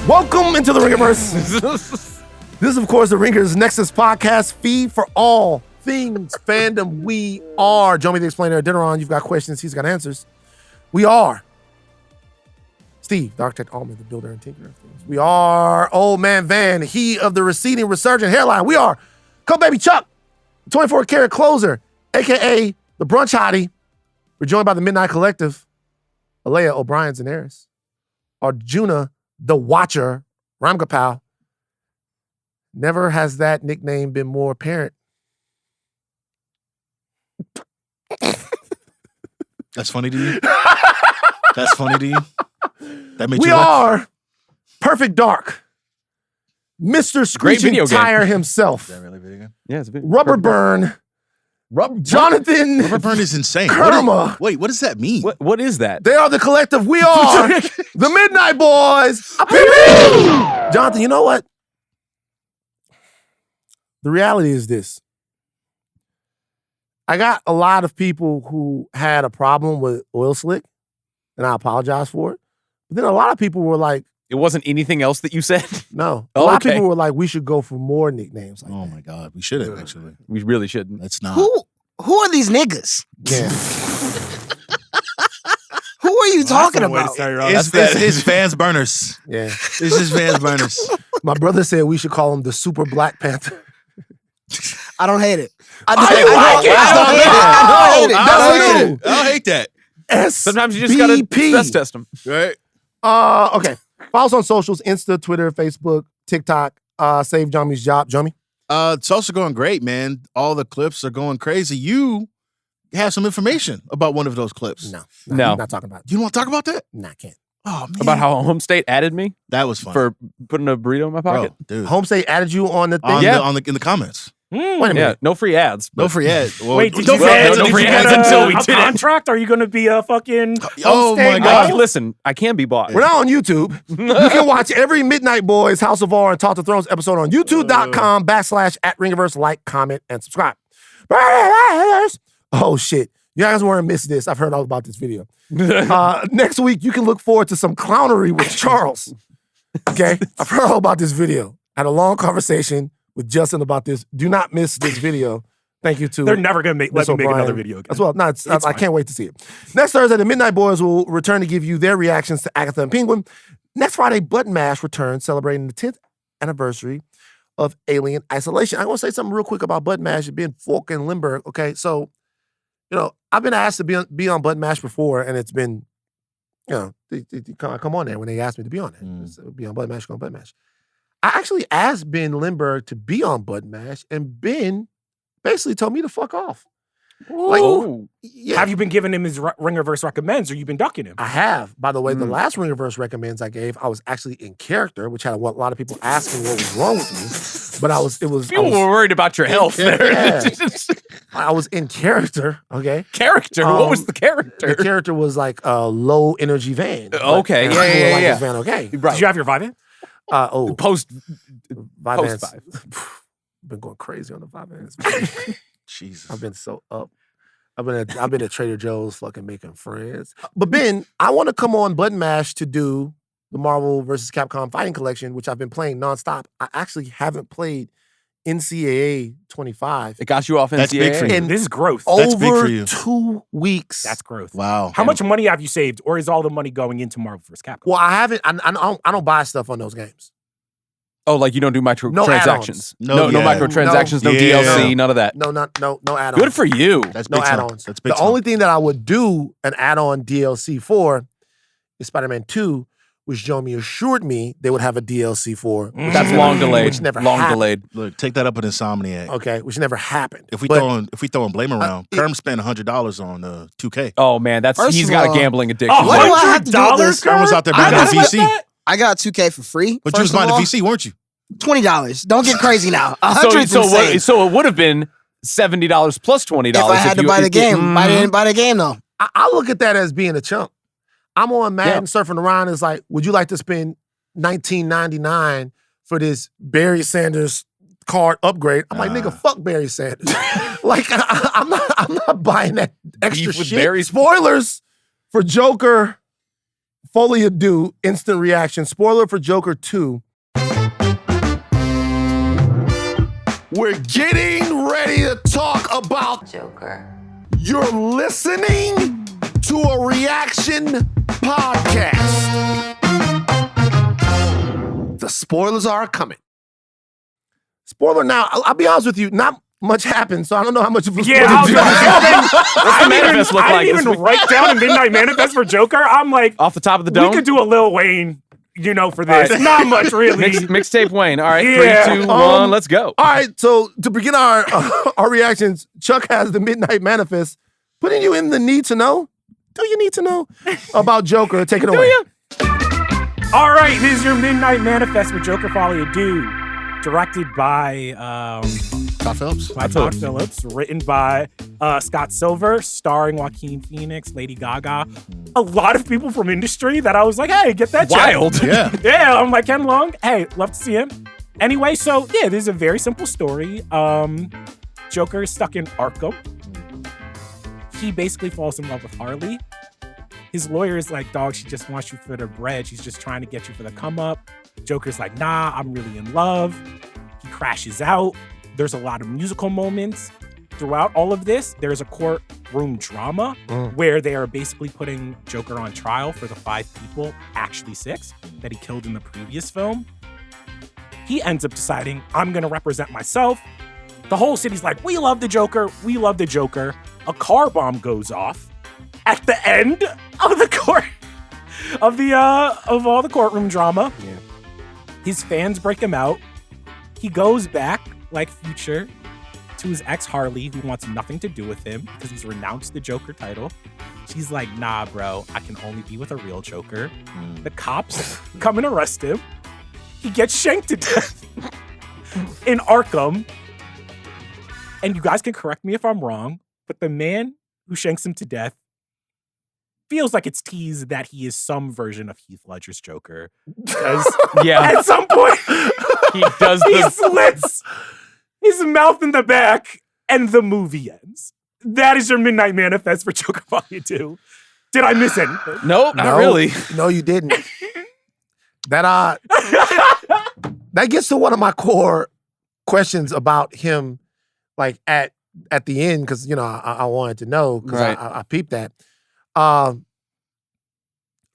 Welcome into the Ringerverse. This is, of course, the Ringers Nexus podcast feed for all things fandom. We are Jomi the Explainer, Adeniran. You've got questions, he's got answers. We are Steve, the architect, Ahlman, the builder and tinkerer of things. We are Old Man Van, he of the receding, resurgent hairline. We are Come Baby Chuck, 24-karat closer, a.k.a. the brunch hottie. We're joined by the Midnight Collective, Aleya, O'Brien, Zenieris, Arjuna, the Watcher, Ramgopal. Never has that nickname been more apparent. That's funny to you? That's funny to you? That made We you laugh? are Perfect Dark, Mr. Screeching Tire himself, Is that really video game? Yeah, it's a video. Rubber Burn, Jonathan Rubber Burn is insane. Kermah. Wait, what does that mean? What is that? They are the collective. We are the Midnight Boys. Jonathan, you know what? The reality is this. I got a lot of people who had a problem with oil slick, and I apologize for it. But then a lot of people were like, It wasn't anything else that you said? no. A lot of people were like, we should go for more nicknames. Like Oh my God, we should have actually. We really shouldn't. That's not. Who are these niggas? Yeah. Who are you talking about? It's Vans Burners. Yeah. It's just Vans Burners. My brother said we should call him the Super Black Panther. I don't hate it. I don't hate it. I don't hate that. Sometimes you just gotta stress test them. Right? Okay. Follow us on socials, Insta, Twitter, Facebook, TikTok. Save Jomi's job. Jomi? It's also going great, man. All the clips are going crazy. You have some information about one of those clips. No. No. Not talking about it. You don't want to talk about that? Nah, I can't. Oh, man. About how Home State added me that was fun. for putting a burrito in my pocket. Bro, dude. Home State added you on the thing? In the comments. Wait a minute. Yeah, no free ads. No free ads. Well, Wait, did no you free get, ads no did free you ads get until we a did it. contract? Are you going to be a fucking Oh, my hosting? God. Listen, I can be bought. We're not on YouTube. You can watch every Midnight Boys House of R and Talk to Thrones episode on youtube.com/@Ringerverse. Like, comment, and subscribe. Oh, shit. You guys want to miss this. I've heard all about this video. Next week, you can look forward to some clownery with Charles. Okay? I've heard all about this video. I had a long conversation with Justin about this. Do not miss this video. Thank you to They're never going to let me make another video again. as well. No, I can't wait to see it. Next Thursday, the Midnight Boys will return to give you their reactions to Agatha and Penguin. Next Friday, Button Mash returns, celebrating the 10th anniversary of Alien Isolation. I want to say something real quick about Button Mash and being Falk and Lindbergh. Okay, so, I've been asked to be on Button Mash before, and it's been, they come on there when they asked me to be on there. So be on Button Mash, go on Button Mash. I actually asked Ben Lindbergh to be on Button Mash, and Ben basically told me to fuck off. Yeah. Have you been giving him his Ringerverse recommends, or you been ducking him? I have. By the way, the last Ringerverse recommends I gave, I was actually in character, which had a lot of people asking what was wrong with me. But People were worried about your health there. Yeah. I was in character, okay? Character? What was the character? The character was like a low energy van. Okay, But, people were like, yeah. this van okay. Right. Did you have your Vyvan? Post Vans. five. Been going crazy on the Vans. Jesus. I've been so up. I've been at Trader Joe's fucking making friends. But Ben, I want to come on Button Mash to do the Marvel vs. Capcom Fighting Collection, which I've been playing nonstop. I actually haven't played NCAA 25. It got you off NCAA. That's big for you. And This is growth. That's big for over you. 2 weeks. That's growth. Wow. How much money have you saved, or is all the money going into Marvel vs. Capcom? Well, I haven't. I don't buy stuff on those games. Oh, like you don't do No microtransactions? add-ons. No microtransactions, no Yeah. DLC, none of that. No add-ons. Good for you. That's No big time. add-ons. That's big The time. only thing that I would do an add-on DLC for is Spider-Man 2, which Jomi assured me they would have a DLC for. That's long delayed. Which never long happened. delayed. Look, take that up with Insomniac. Okay, which never happened. If we But throwing blame around, Kerm spent $100 on 2K. Oh man, First he's of got all- a gambling addiction. Oh, What do I have to do with $100, this? Kerm was out there I buying got the VC. I got 2K for free. But you was buying the VC, weren't you? $20. Don't get crazy now. 100%. So it would have been $70 plus $20 if I had to buy the game. I didn't buy the game though. I look at that as being a chump. I'm on Madden surfing around. It's like, would you like to spend $19.99 for this Barry Sanders card upgrade? I'm like, nigga, fuck Barry Sanders. Like, I'm not buying that extra Beef with shit. Barry- Spoilers for Joker Folie Deux, instant reaction. Spoiler for Joker 2. We're getting ready to talk about Joker. You're listening to a reaction podcast. The spoilers are coming. Spoiler now, I'll be honest with you, not much happened, so I don't know how much of a spoiler Yeah, to do. What's the manifest look I like? didn't even write down a Midnight Manifest for Joker. I'm like, Off the top of the dome? we could do a Lil Wayne, for this. All right. Not much, really. Mixtape Wayne. All right, Yeah. 3, 2, 1, let's go. All right, so to begin our reactions, Chuck has the Midnight Manifest, putting you in the need to know. Do you need to know about Joker? Take it away. All right, this is your Midnight Manifest for Joker Folie Deux, directed by Todd Phillips. Todd Phillips, written by Scott Silver, starring Joaquin Phoenix, Lady Gaga, a lot of people from industry that I was like, hey, get that check. Wild. Yeah. Yeah, I'm like, Ken Long, hey, love to see him. Anyway, so yeah, this is a very simple story. Joker is stuck in Arkham. He basically falls in love with Harley. His lawyer is like, dog, she just wants you for the bread. She's just trying to get you for the come up. Joker's like, nah, I'm really in love. He crashes out. There's a lot of musical moments. Throughout all of this, there's a courtroom drama where they are basically putting Joker on trial for the 5 people, actually 6, that he killed in the previous film. He ends up deciding, I'm going to represent myself. The whole city's like, we love the Joker. We love the Joker. A car bomb goes off at the end of the court of all the courtroom drama. Yeah. His fans break him out. He goes back, like Future, to his ex Harley, who wants nothing to do with him because he's renounced the Joker title. She's like, nah, bro, I can only be with a real Joker. The cops come and arrest him. He gets shanked to death in Arkham. And you guys can correct me if I'm wrong, but the man who shanks him to death feels like it's teased that he is some version of Heath Ledger's Joker. Because at some point, He does he the slits his mouth in the back and the movie ends. That is your Midnight Manifest for Joker Folie 2. Did I miss anything? Nope, not really. No, you didn't. That gets to one of my core questions about him, like at the end, because I wanted to know because Right. I peeped that.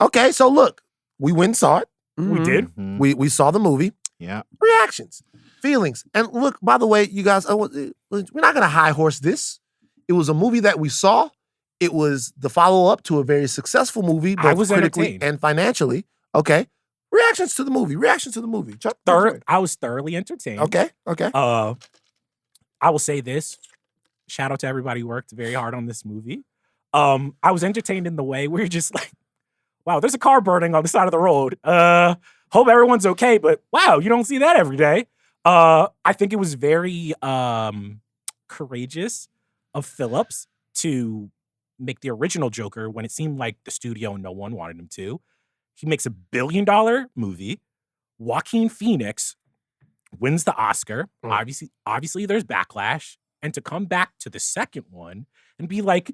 Okay, so look, we went and saw it. We did. Mhm. We saw the movie. Yeah. Reactions, feelings, and look. By the way, you guys, we're not gonna high horse this. It was a movie that we saw. It was the follow up to a very successful movie, I both was critically entertained. and financially. Okay, reactions to the movie. Chuck, I was thoroughly entertained. Okay. I will say this. Shout out to everybody who worked very hard on this movie. I was entertained in the way where you're just like, wow, there's a car burning on the side of the road. Hope everyone's okay, but wow, you don't see that every day. I think it was very courageous of Phillips to make the original Joker when it seemed like the studio and no one wanted him to. He makes $1 billion movie. Joaquin Phoenix wins the Oscar. Obviously, there's backlash. And to come back to the second one and be like,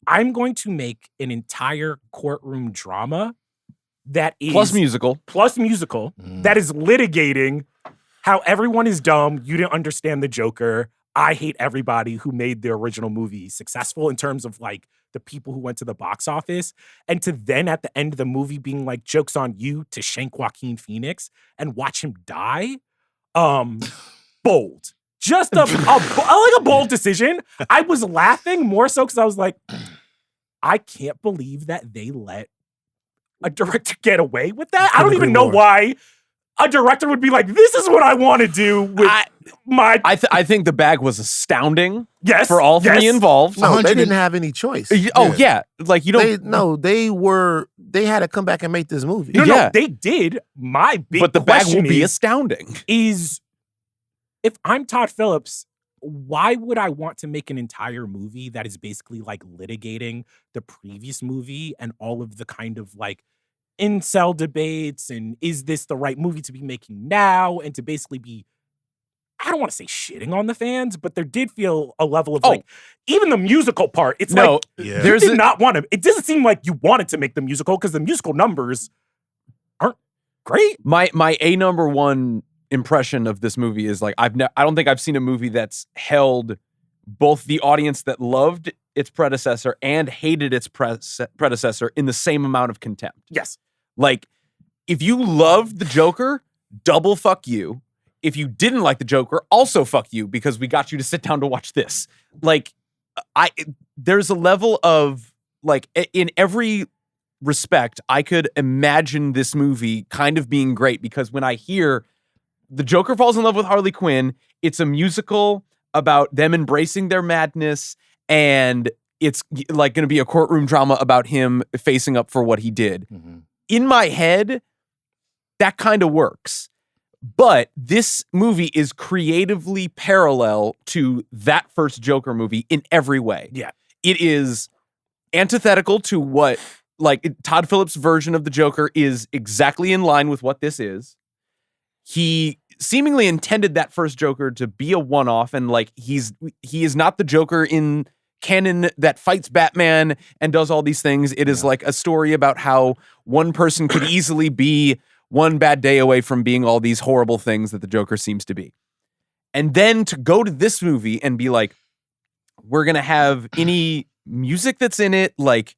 I'm going to make an entire courtroom drama that is Plus musical. that is litigating how everyone is dumb. You didn't understand the Joker. I hate everybody who made the original movie successful in terms of like the people who went to the box office. And to then at the end of the movie being like, joke's on you, to shank Joaquin Phoenix and watch him die. Bold. Just like a bold decision. I was laughing more so because I was like, I can't believe that they let a director get away with that. I don't even know why a director would be like, this is what I want to do with my... I think the bag was astounding. Yes. For all three involved. No, they didn't have any choice. Oh, yeah. Like, you don't... They had to come back and make this movie. No, they did. My big But the bag will question be astounding. is, if I'm Todd Phillips, why would I want to make an entire movie that is basically like litigating the previous movie and all of the kind of like incel debates and is this the right movie to be making now, and to basically be I don't want to say shitting on the fans, but there did feel a level of like, even the musical part, it's like, you did not want to, it doesn't seem like you wanted to make the musical because the musical numbers aren't great. My number one impression of this movie is like, I don't think I've seen a movie that's held both the audience that loved its predecessor and hated its predecessor in the same amount of contempt. Yes. Like, if you loved the Joker, double fuck you. If you didn't like the Joker, also fuck you, because we got you to sit down to watch this. Like, there's a level of, like, in every respect, I could imagine this movie kind of being great, because when I hear the Joker falls in love with Harley Quinn, it's a musical about them embracing their madness, and it's like going to be a courtroom drama about him facing up for what he did. Mm-hmm. In my head, that kind of works. But this movie is creatively parallel to that first Joker movie in every way. Yeah. It is antithetical to what, like, Todd Phillips' version of the Joker is exactly in line with what this is. He seemingly intended that first Joker to be a one-off, and like he is not the Joker in canon that fights Batman and does all these things. It is like a story about how one person could easily be one bad day away from being all these horrible things that the Joker seems to be. And then to go to this movie and be like, we're going to have any music that's in it, like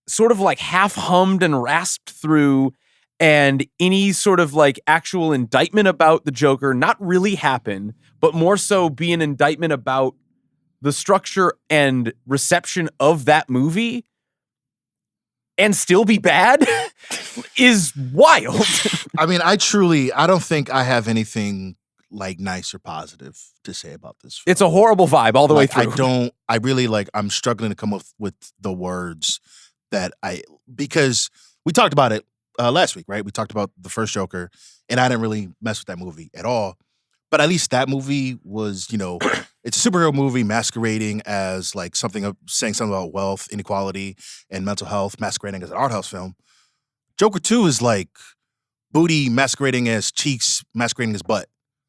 sort of like half hummed and rasped through, and any sort of like actual indictment about the Joker not really happen, but more so be an indictment about the structure and reception of that movie, and still be bad is wild. I mean, I don't think I have anything like nice or positive to say about this film. It's a horrible vibe all the way through. I'm struggling to come up with the words because we talked about it last week, right? We talked about the first Joker, and I didn't really mess with that movie at all. But at least that movie was, it's a superhero movie masquerading as like saying something about wealth, inequality, and mental health, masquerading as an art house film. Joker 2 is like booty masquerading as cheeks, masquerading as butt.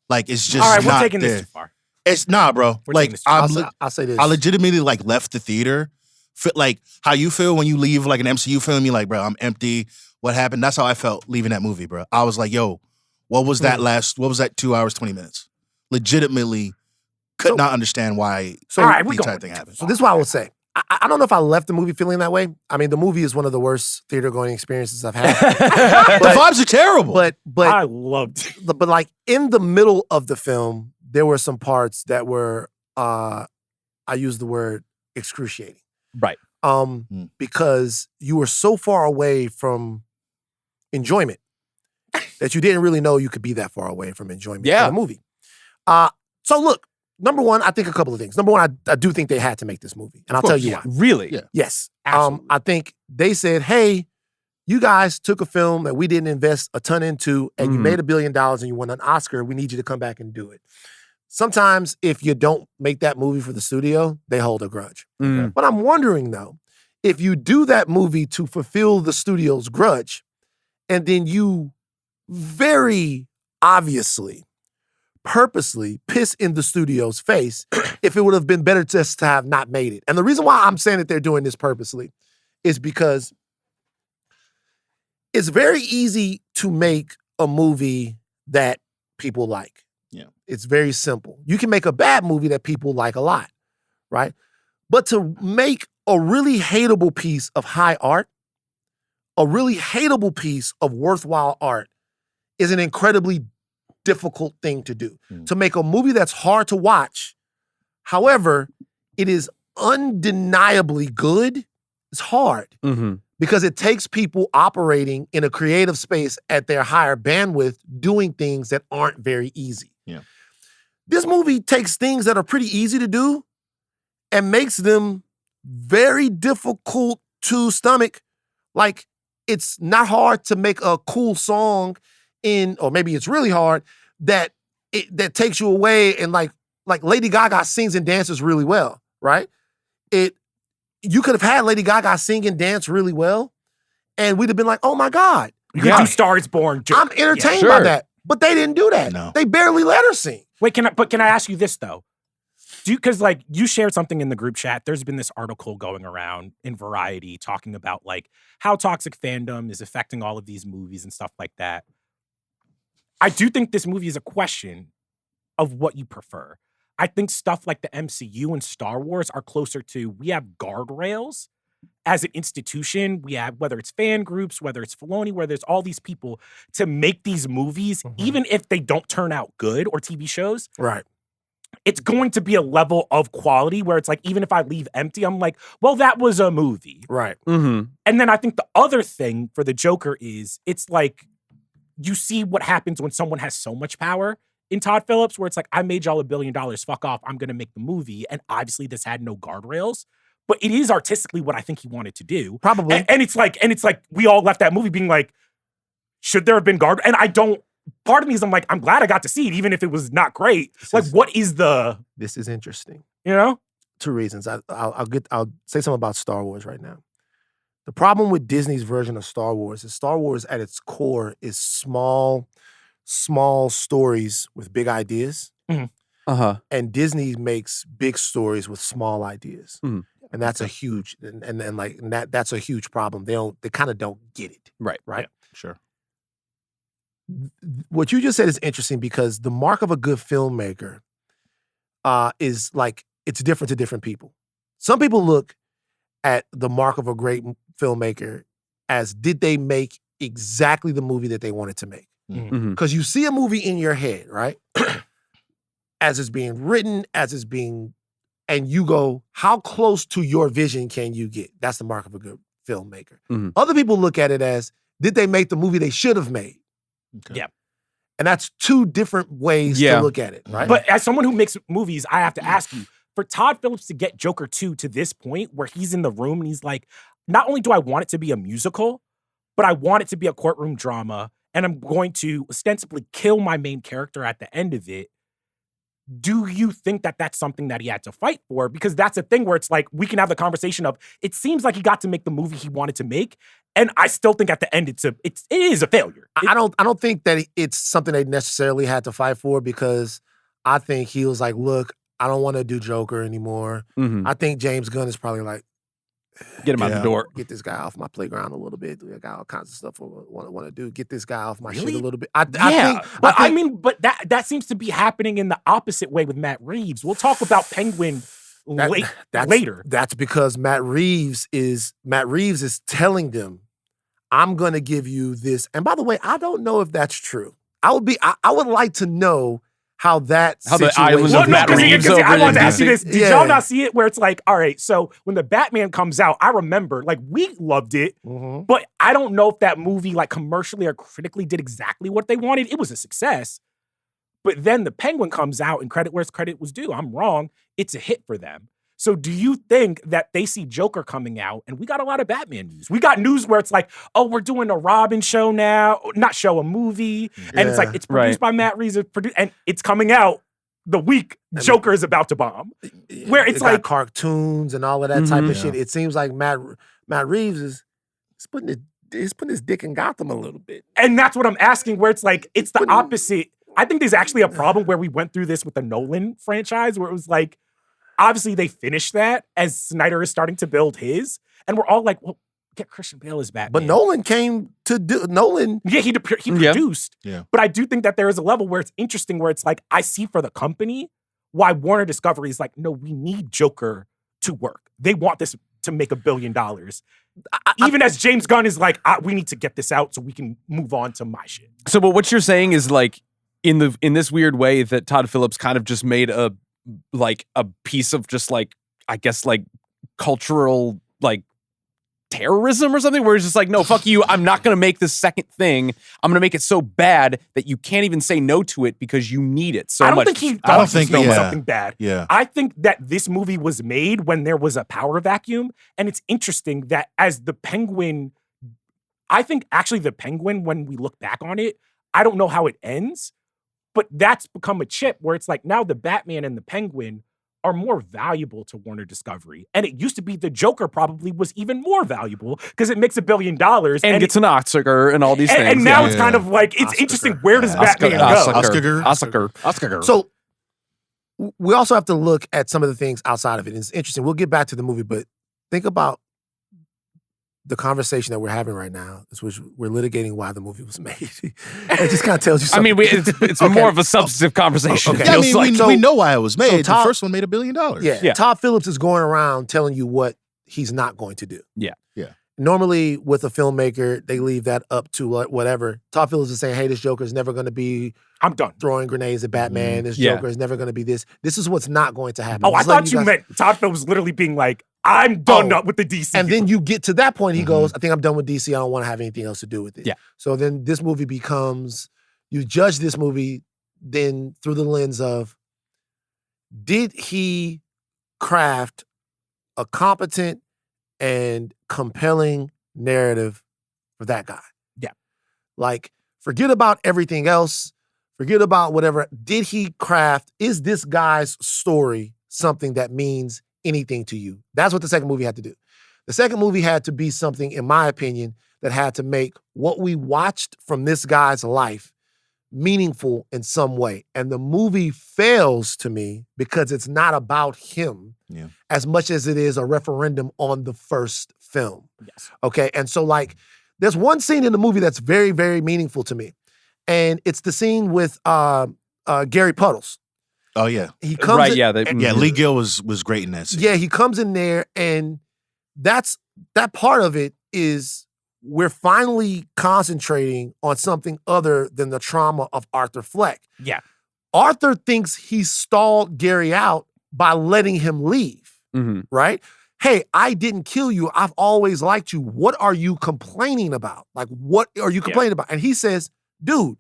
Like, it's just all right, not we're taking there. this too far. It's bro. Like, I'll say this. I legitimately like left the theater. Like how you feel when you leave like an MCU film, you're like, bro, I'm empty. What happened? That's how I felt leaving that movie, bro. I was like, yo, what was that 2 hours, 20 minutes? Legitimately could not understand why the entire thing happened. So this is what I will say. I don't know if I left the movie feeling that way. I mean, the movie is one of the worst theater going experiences I've had. The vibes are terrible. But I loved it. But like in the middle of the film, there were some parts that were I use the word excruciating. Right. Because you were so far away from enjoyment that you didn't really know you could be that far away from enjoyment in a movie. So look, number one, I think a couple of things. Number one, I do think they had to make this movie. And I'll tell you why. Really? Yeah. Yes. Absolutely. I think they said, hey, you guys took a film that we didn't invest a ton into, and you made $1 billion and you won an Oscar. We need you to come back and do it. Sometimes if you don't make that movie for the studio, they hold a grudge. But I'm wondering, though, if you do that movie to fulfill the studio's grudge, and then you very obviously, purposely piss in the studio's face, if it would have been better just to have not made it. And the reason why I'm saying that they're doing this purposely is because it's very easy to make a movie that people like. Yeah. It's very simple. You can make a bad movie that people like a lot, right? But to make a really hateable piece of high art, a really hateable piece of worthwhile art, is an incredibly difficult thing to do. To make a movie that's hard to watch, however, it is undeniably good, it's hard. Because it takes people operating in a creative space at their higher bandwidth, doing things that aren't very easy. Yeah. This movie takes things that are pretty easy to do and makes them very difficult to stomach. Like, it's not hard to make a cool song or maybe it's really hard, that takes you away, and like Lady Gaga sings and dances really well, right? You could have had Lady Gaga sing and dance really well, and we'd have been like, oh my God. You could do Star is Born. I'm entertained by that. But they didn't do that. No. They barely let her sing. Wait, can I ask you this though? Because like you shared something in the group chat. There's been this article going around in Variety talking about like how toxic fandom is affecting all of these movies and stuff like that. I do think this movie is a question of what you prefer. I think stuff like the MCU and Star Wars are closer to, we have guardrails as an institution. We have, whether it's fan groups, whether it's Folie, where there's all these people to make these movies, even if they don't turn out good, or TV shows. Right. It's going to be a level of quality where it's like, even if I leave empty, I'm like, well, that was a movie. Right. And then I think the other thing for the Joker is, it's like, you see what happens when someone has so much power in Todd Phillips, where it's like, I made y'all $1 billion, fuck off, I'm gonna make the movie. And obviously this had no guardrails, but it is artistically what I think he wanted to do. Probably. And it's like, we all left that movie being like, should there have been guard? And I don't, part of me is, I'm like, I'm glad I got to see it, even if it was not great. What is the... This is interesting. You know? 2 reasons. I'll say something about Star Wars right now. The problem with Disney's version of Star Wars is Star Wars at its core is small stories with big ideas. And Disney makes big stories with small ideas. And that's a huge that's a huge problem. They kind of don't get it. Right. Right? Sure. What you just said is interesting, because the mark of a good filmmaker is like, it's different to different people. Some people look at the mark of a great filmmaker as, did they make exactly the movie that they wanted to make? Because you see a movie in your head, right? As it's being written, as it's being, and you go, how close to your vision can you get? That's the mark of a good filmmaker. Other people look at it as, did they make the movie they should have made? Okay. Yeah. And that's 2 different ways to look at it, right? But as someone who makes movies, I have to ask you, for Todd Phillips to get Joker 2 to this point where he's in the room and he's like, not only do I want it to be a musical, but I want it to be a courtroom drama, and I'm going to ostensibly kill my main character at the end of it. Do you think that that's something that he had to fight for? Because that's a thing where it's like, we can have the conversation of, it seems like he got to make the movie he wanted to make, and I still think at the end it is a failure. I don't think that it's something they necessarily had to fight for, because I think he was like, look, I don't want to do Joker anymore. I think James Gunn is probably like, get him out the door. Get this guy off my playground a little bit. I got all kinds of stuff I want to do. Get this guy off my shit a little bit. I think that seems to be happening in the opposite way with Matt Reeves. We'll talk about Penguin later. That's because Matt Reeves is telling them, I'm going to give you this. And by the way, I don't know if that's true. I would like to know how the islands of Matt Reeves. I want to ask you this. Did y'all not see it where it's like, all right, so when the Batman comes out, I remember, like, we loved it, but I don't know if that movie, like, commercially or critically did exactly what they wanted. It was a success. But then the Penguin comes out, and credit where credit was due. I'm wrong. It's a hit for them. So do you think that they see Joker coming out, and we got a lot of Batman news? We got news where it's like, oh, we're doing a Robin show now, not show, a movie. And it's like, it's produced by Matt Reeves, and it's coming out the week Joker is about to bomb. Where it's like cartoons and all of that type of shit. It seems like Matt Reeves is putting his dick in Gotham a little bit. And that's what I'm asking, where it's like, it's the opposite. I think there's actually a problem where we went through this with the Nolan franchise, where it was like, obviously, they finished that as Snyder is starting to build his, and we're all like, "Well, get Christian Bale as Batman." But Nolan came to do Nolan. Yeah, he produced. Yeah. But I do think that there is a level where it's interesting, where it's like, I see for the company why Warner Discovery is like, no, we need Joker to work. They want this to make $1 billion. Even as James Gunn is like, we need to get this out so we can move on to my shit. So, but what you're saying is like, in this weird way that Todd Phillips kind of just made a piece of just like, I guess, like cultural like terrorism or something, where it's just like, no, fuck you, I'm not gonna make this second thing. I'm gonna make it so bad that you can't even say no to it because you need it so much. I don't think he thought he was something bad. Yeah. I think that this movie was made when there was a power vacuum, and it's interesting that as the Penguin, I think actually the Penguin, when we look back on it, I don't know how it ends, but that's become a chip where it's like, now the Batman and the Penguin are more valuable to Warner Discovery. And it used to be the Joker probably was even more valuable because it makes $1 billion. And gets an Oscar and all these things. And now it's kind of like, it's interesting. Where does Batman go? Oscar. So we also have to look at some of the things outside of it. It's interesting. We'll get back to the movie, but think about the conversation that we're having right now, which we're litigating why the movie was made. It just kind of tells you something. I mean, it's more of a substantive conversation. Okay. Yeah, I mean, we know why it was made. Todd, the first one made $1 billion. Yeah. Todd Phillips is going around telling you what he's not going to do. Yeah. Normally, with a filmmaker, they leave that up to whatever. Todd Phillips is saying, hey, this Joker is never going to be I'm done throwing grenades at Batman. This Joker is never going to be this. This is what's not going to happen. Oh, I thought you meant Todd Phillips was literally being like, I'm done up with the DC. And then you get to that point, he goes, I think I'm done with DC. I don't want to have anything else to do with it. Yeah. So then this movie becomes, you judge this movie then through the lens of, did he craft a competent and compelling narrative for that guy? Yeah. Like, forget about everything else. Forget about whatever. Did he craft, is this guy's story something that means anything to you? That's what the second movie had to do. The second movie had to be something, in my opinion, that had to make what we watched from this guy's life meaningful in some way. And the movie fails to me because it's not about him as much as it is a referendum on the first film. Yes. Okay. And so, like, there's one scene in the movie that's very, very meaningful to me. And it's the scene with Gary Puddles. Oh, yeah. He comes Lee Gill was great in that scene. Yeah, he comes in there, and that part of it is we're finally concentrating on something other than the trauma of Arthur Fleck. Yeah. Arthur thinks he stalled Gary out by letting him leave, right? Hey, I didn't kill you. I've always liked you. What are you complaining about? Like, what are you complaining about? And he says, dude,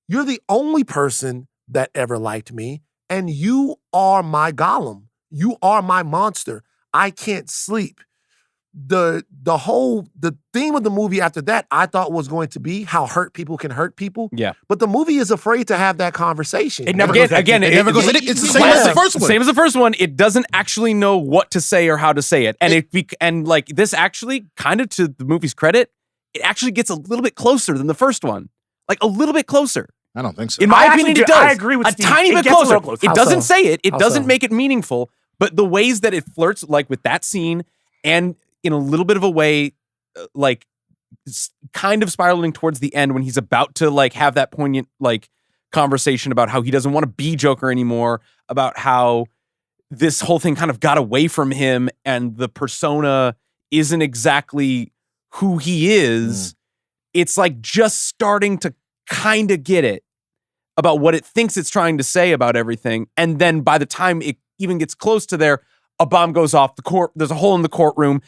you're the only person that ever liked me, and you are my golem. You are my monster. I can't sleep. The theme of the movie after that, I thought was going to be how hurt people can hurt people. Yeah. But the movie is afraid to have that conversation. It never goes that deep. It never goes. It's the same as the first one. Same as the first one. It doesn't actually know what to say or how to say it. And like this actually, kind of to the movie's credit, it actually gets a little bit closer than the first one. Like a little bit closer. I don't think so. In my opinion, it does. I agree with Steve. A tiny It bit gets a closer. little closer. It doesn't say it. It How doesn't so? make it meaningful. But the ways that it flirts, like with that scene, and in a little bit of a way, like kind of spiraling towards the end when he's about to like have that poignant like conversation about how he doesn't want to be Joker anymore, about how this whole thing kind of got away from him and the persona isn't exactly who he is. It's like just starting to kind of get it about what it thinks it's trying to say about everything. And then by the time it even gets close to there, a bomb goes off. There's a hole in the courtroom.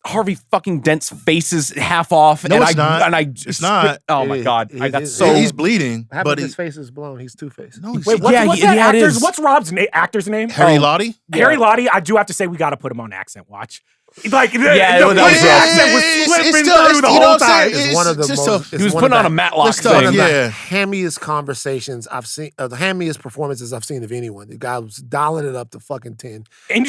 Harvey fucking Dent's face is half off. No, and it's not. It's not. Oh my God. I got so. He's bleeding. But his face is blown. He's Two-Faced. No, Wait, what's that actor's? What's Rob's actor's name? Harry Lottie? Harry Lottie, I do have to say we got to put him on accent watch. Like, the accent was slipping through the whole time. It's one of the most. He was putting on a Matlock It's one thing. of the hammiest conversations I've seen, the hammiest performances I've seen of anyone. The guy was dialing it up to fucking 10.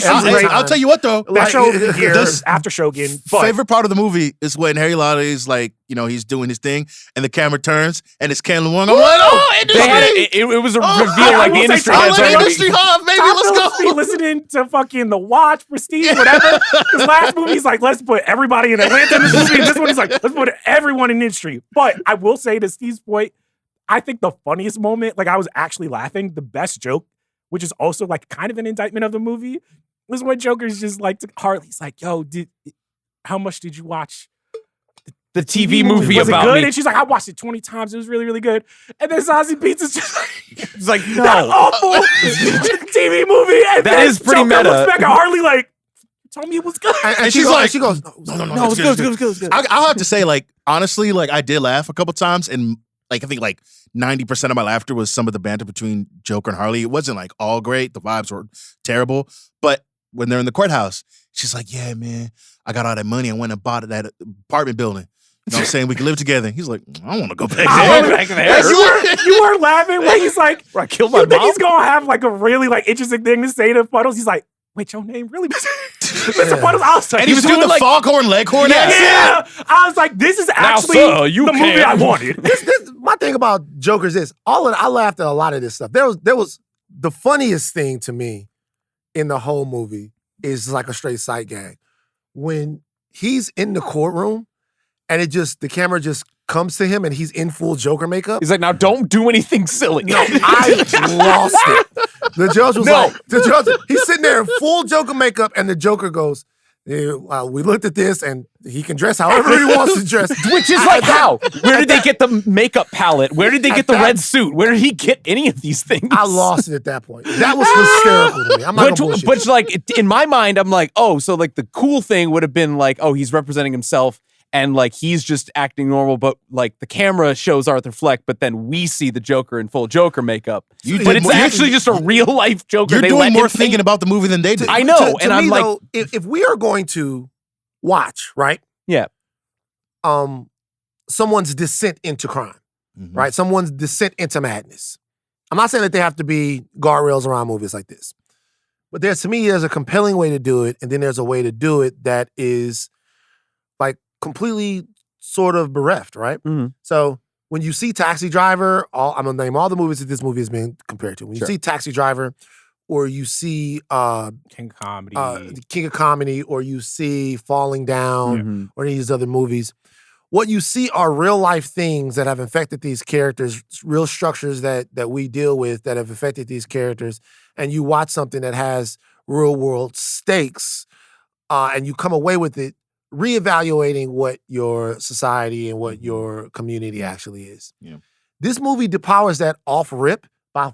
I'll tell you what, though. Best show of the year, after Shogun. Favorite part of the movie is when Harry Lottie's like, he's doing his thing, and the camera turns, and it's Ken Leung. I'm like, it was a reveal like the industry heads. Industry hub, baby, let's go. Be listening to fucking The Watch, Prestige, whatever. Because last movie's like, let's put everybody in Atlanta in this movie. And this one is like, let's put everyone in the industry. But I will say, to Steve's point, I think the funniest moment, like I was actually laughing, the best joke, which is also like kind of an indictment of the movie, was when Joker's just like, Harley's like, yo, how much did you watch the TV movie was about it good? me? And she's like, I watched it 20 times. It was really, really good. And then Zazie Beetz is just like, It's like, no. that awful TV movie. And That is pretty Joker meta. looks back at Harley like, told me it was good. And she goes, no, it's good. I'll have to say, like, honestly, like, I did laugh a couple times, and like, I think like 90% of my laughter was some of the banter between Joker and Harley. It wasn't like all great. The vibes were terrible. But when they're in the courthouse, she's like, yeah, man, I got all that money. I went and bought that apartment building. You know what I'm saying? We can live together. He's like, I want to go back there. Back there. You were laughing when he's like, I killed my you think mom? he's gonna have like a really like interesting thing to say to Puddles? He's like, wait, your name really? Mr. Puddles. I was like, And he was doing the foghorn leghorn accent. yeah. I was like, this is actually sir, the movie I wanted. This my thing about Joker is this. I laughed at a lot of this stuff. There was the funniest thing to me in the whole movie is like a straight sight gag. When he's in the courtroom and the camera just comes to him and he's in full Joker makeup. He's like, now don't do anything silly. No, I lost it. The judge was he's sitting there in full Joker makeup and the Joker goes, yeah, we looked at this and he can dress however he wants to dress. Which is like how? Where did they get the makeup palette? Where did they get the red suit? Where did he get any of these things? I lost it at that point. That was hysterical to me. I'm not gonna bullshit. But like in my mind, I'm like, oh, so like the cool thing would have been like, oh, he's representing himself and like he's just acting normal, but like the camera shows Arthur Fleck, but then we see the Joker in full Joker makeup. But it's actually just a real life Joker. You're doing more thinking about the movie than they did. I know, and I'm like, though, if we are going to watch, right? Yeah. Someone's descent into crime, right? Someone's descent into madness. I'm not saying that they have to be guardrails around movies like this, but to me, there's a compelling way to do it, and then there's a way to do it that is like completely sort of bereft, right? So when you see Taxi Driver, I'm gonna name all the movies that this movie has been compared to. When you see Taxi Driver, or you see King of Comedy, or you see Falling Down, or any of these other movies, what you see are real life things that have affected these characters, real structures that we deal with that have affected these characters, and you watch something that has real world stakes, and you come away with it reevaluating what your society and what your community actually is. Yeah. This movie depowers that off rip by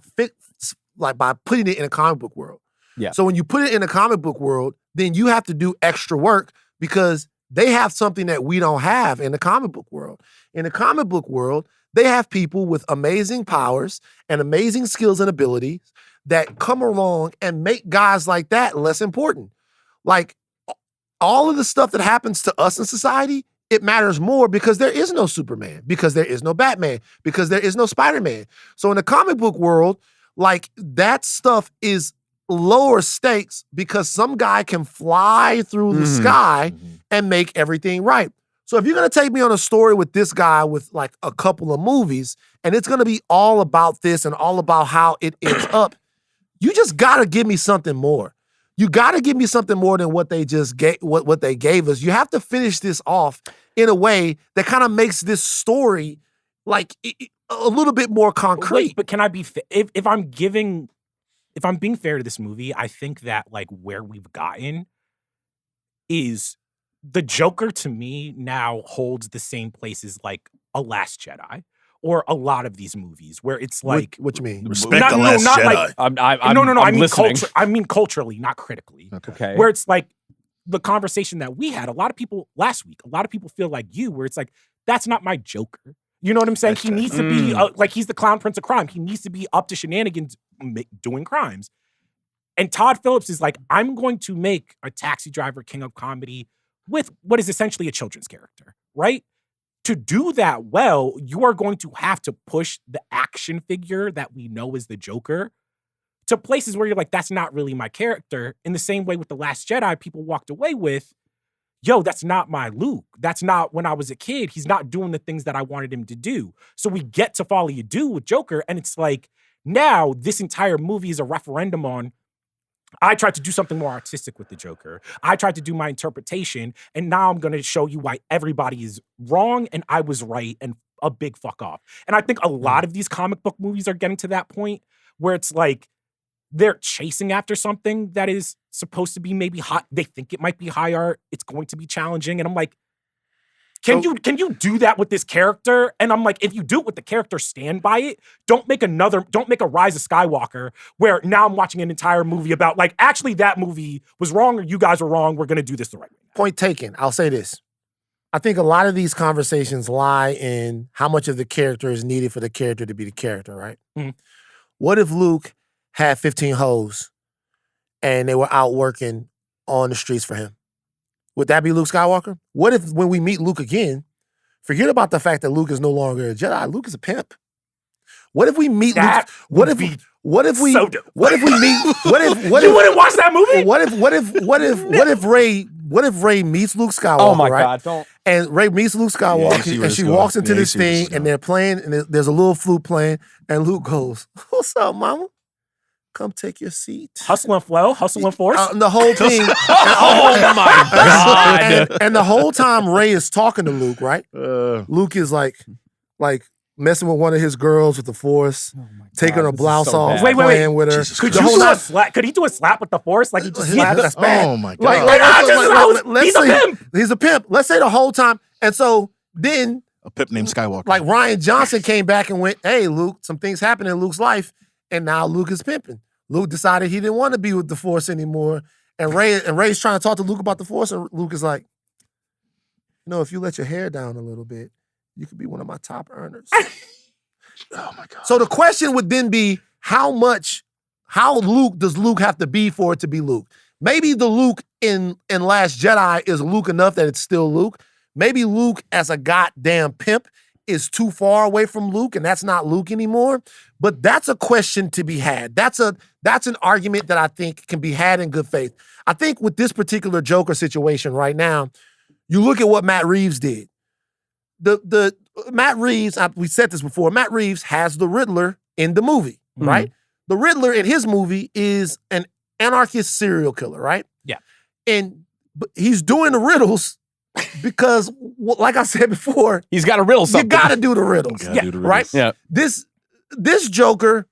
putting it in a comic book world. Yeah. So when you put it in a comic book world, then you have to do extra work because they have something that we don't have in the comic book world. In the comic book world, they have people with amazing powers and amazing skills and abilities that come along and make guys like that less important. Like, all of the stuff that happens to us in society, it matters more because there is no Superman, because there is no Batman, because there is no Spider-Man. So in the comic book world, like that stuff is lower stakes because some guy can fly through the sky and make everything right. So if you're going to take me on a story with this guy with like a couple of movies, and it's going to be all about this and all about how it ends up, you just got to give me something more. You got to give me something more than what they just gave, what they gave us. You have to finish this off in a way that kind of makes this story like a little bit more concrete. Wait, but can I be if I'm being fair to this movie, I think that like where we've gotten is the Joker to me now holds the same place as like a Last Jedi. Or a lot of these movies where it's like, what you mean? Respect the Last Jedi. Like, I mean culturally, not critically. Okay. Where it's like the conversation that we had. A lot of people last week. A lot of people feel like you, where it's like that's not my Joker. You know what I'm saying? He needs to be like he's the clown prince of crime. He needs to be up to shenanigans, doing crimes. And Todd Phillips is like, I'm going to make a Taxi Driver King of Comedy with what is essentially a children's character, right? To do that well, you are going to have to push the action figure that we know is the Joker to places where you're like, that's not really my character. In the same way with The Last Jedi, people walked away with, yo, that's not my Luke. That's not when I was a kid. He's not doing the things that I wanted him to do. So we get to Folie with Joker, and it's like, now this entire movie is a referendum on, I tried to do something more artistic with the Joker. I tried to do my interpretation, and now I'm going to show you why everybody is wrong and I was right and a big fuck off. And I think a lot of these comic book movies are getting to that point where it's like they're chasing after something that is supposed to be maybe hot. They think it might be high art. It's going to be challenging. And I'm like, can you do that with this character? And I'm like, if you do it with the character, stand by it. Don't make a Rise of Skywalker where now I'm watching an entire movie about like, actually that movie was wrong or you guys were wrong. We're going to do this the right way. Point taken. I'll say this. I think a lot of these conversations lie in how much of the character is needed for the character to be the character, right? Mm-hmm. What if Luke had 15 hoes and they were out working on the streets for him? Would that be Luke Skywalker? What if when we meet Luke again, forget about the fact that Luke is no longer a Jedi. Luke is a pimp. What if we meet That Luke? What if we so dope. What if we meet? What if You wouldn't watch that movie? What if Rey meets Luke Skywalker? Oh my right? God! Don't. And Rey meets Luke Skywalker, and she walks into this thing, and they're playing, and there's a little flute playing, and Luke goes, "What's up, Mama? Come take your seat." Hustle and flow, hustle and force. The whole thing. Oh my God! And the whole time Rey is talking to Luke, right? Luke is like messing with one of his girls with the Force, taking her blouse off, playing with her. Could he do a slap with the Force? Like he just slapped? That's bad. Oh my God! He's a pimp. He's a pimp. Let's say the whole time. And so then A pimp named Skywalker. like Rian Johnson came back and went, "Hey, Luke, some things happened in Luke's life, and now Luke is pimping." Luke decided he didn't want to be with the Force anymore, and Rey's trying to talk to Luke about the Force, and Luke is like, if you let your hair down a little bit, you could be one of my top earners. Oh my God! So the question would then be, how Luke does Luke have to be for it to be Luke? Maybe the Luke in Last Jedi is Luke enough that it's still Luke. Maybe Luke as a goddamn pimp is too far away from Luke, and that's not Luke anymore. But that's a question to be had. That's an argument that I think can be had in good faith. I think with this particular Joker situation right now, you look at what Matt Reeves did. The Matt Reeves, we said this before, Matt Reeves has the Riddler in the movie, right? The Riddler in his movie is an anarchist serial killer, right? Yeah. But he's doing the riddles because, like I said before, He's got to riddle something. you got to do the riddles. You gotta do the riddles. Right? Yeah. This Joker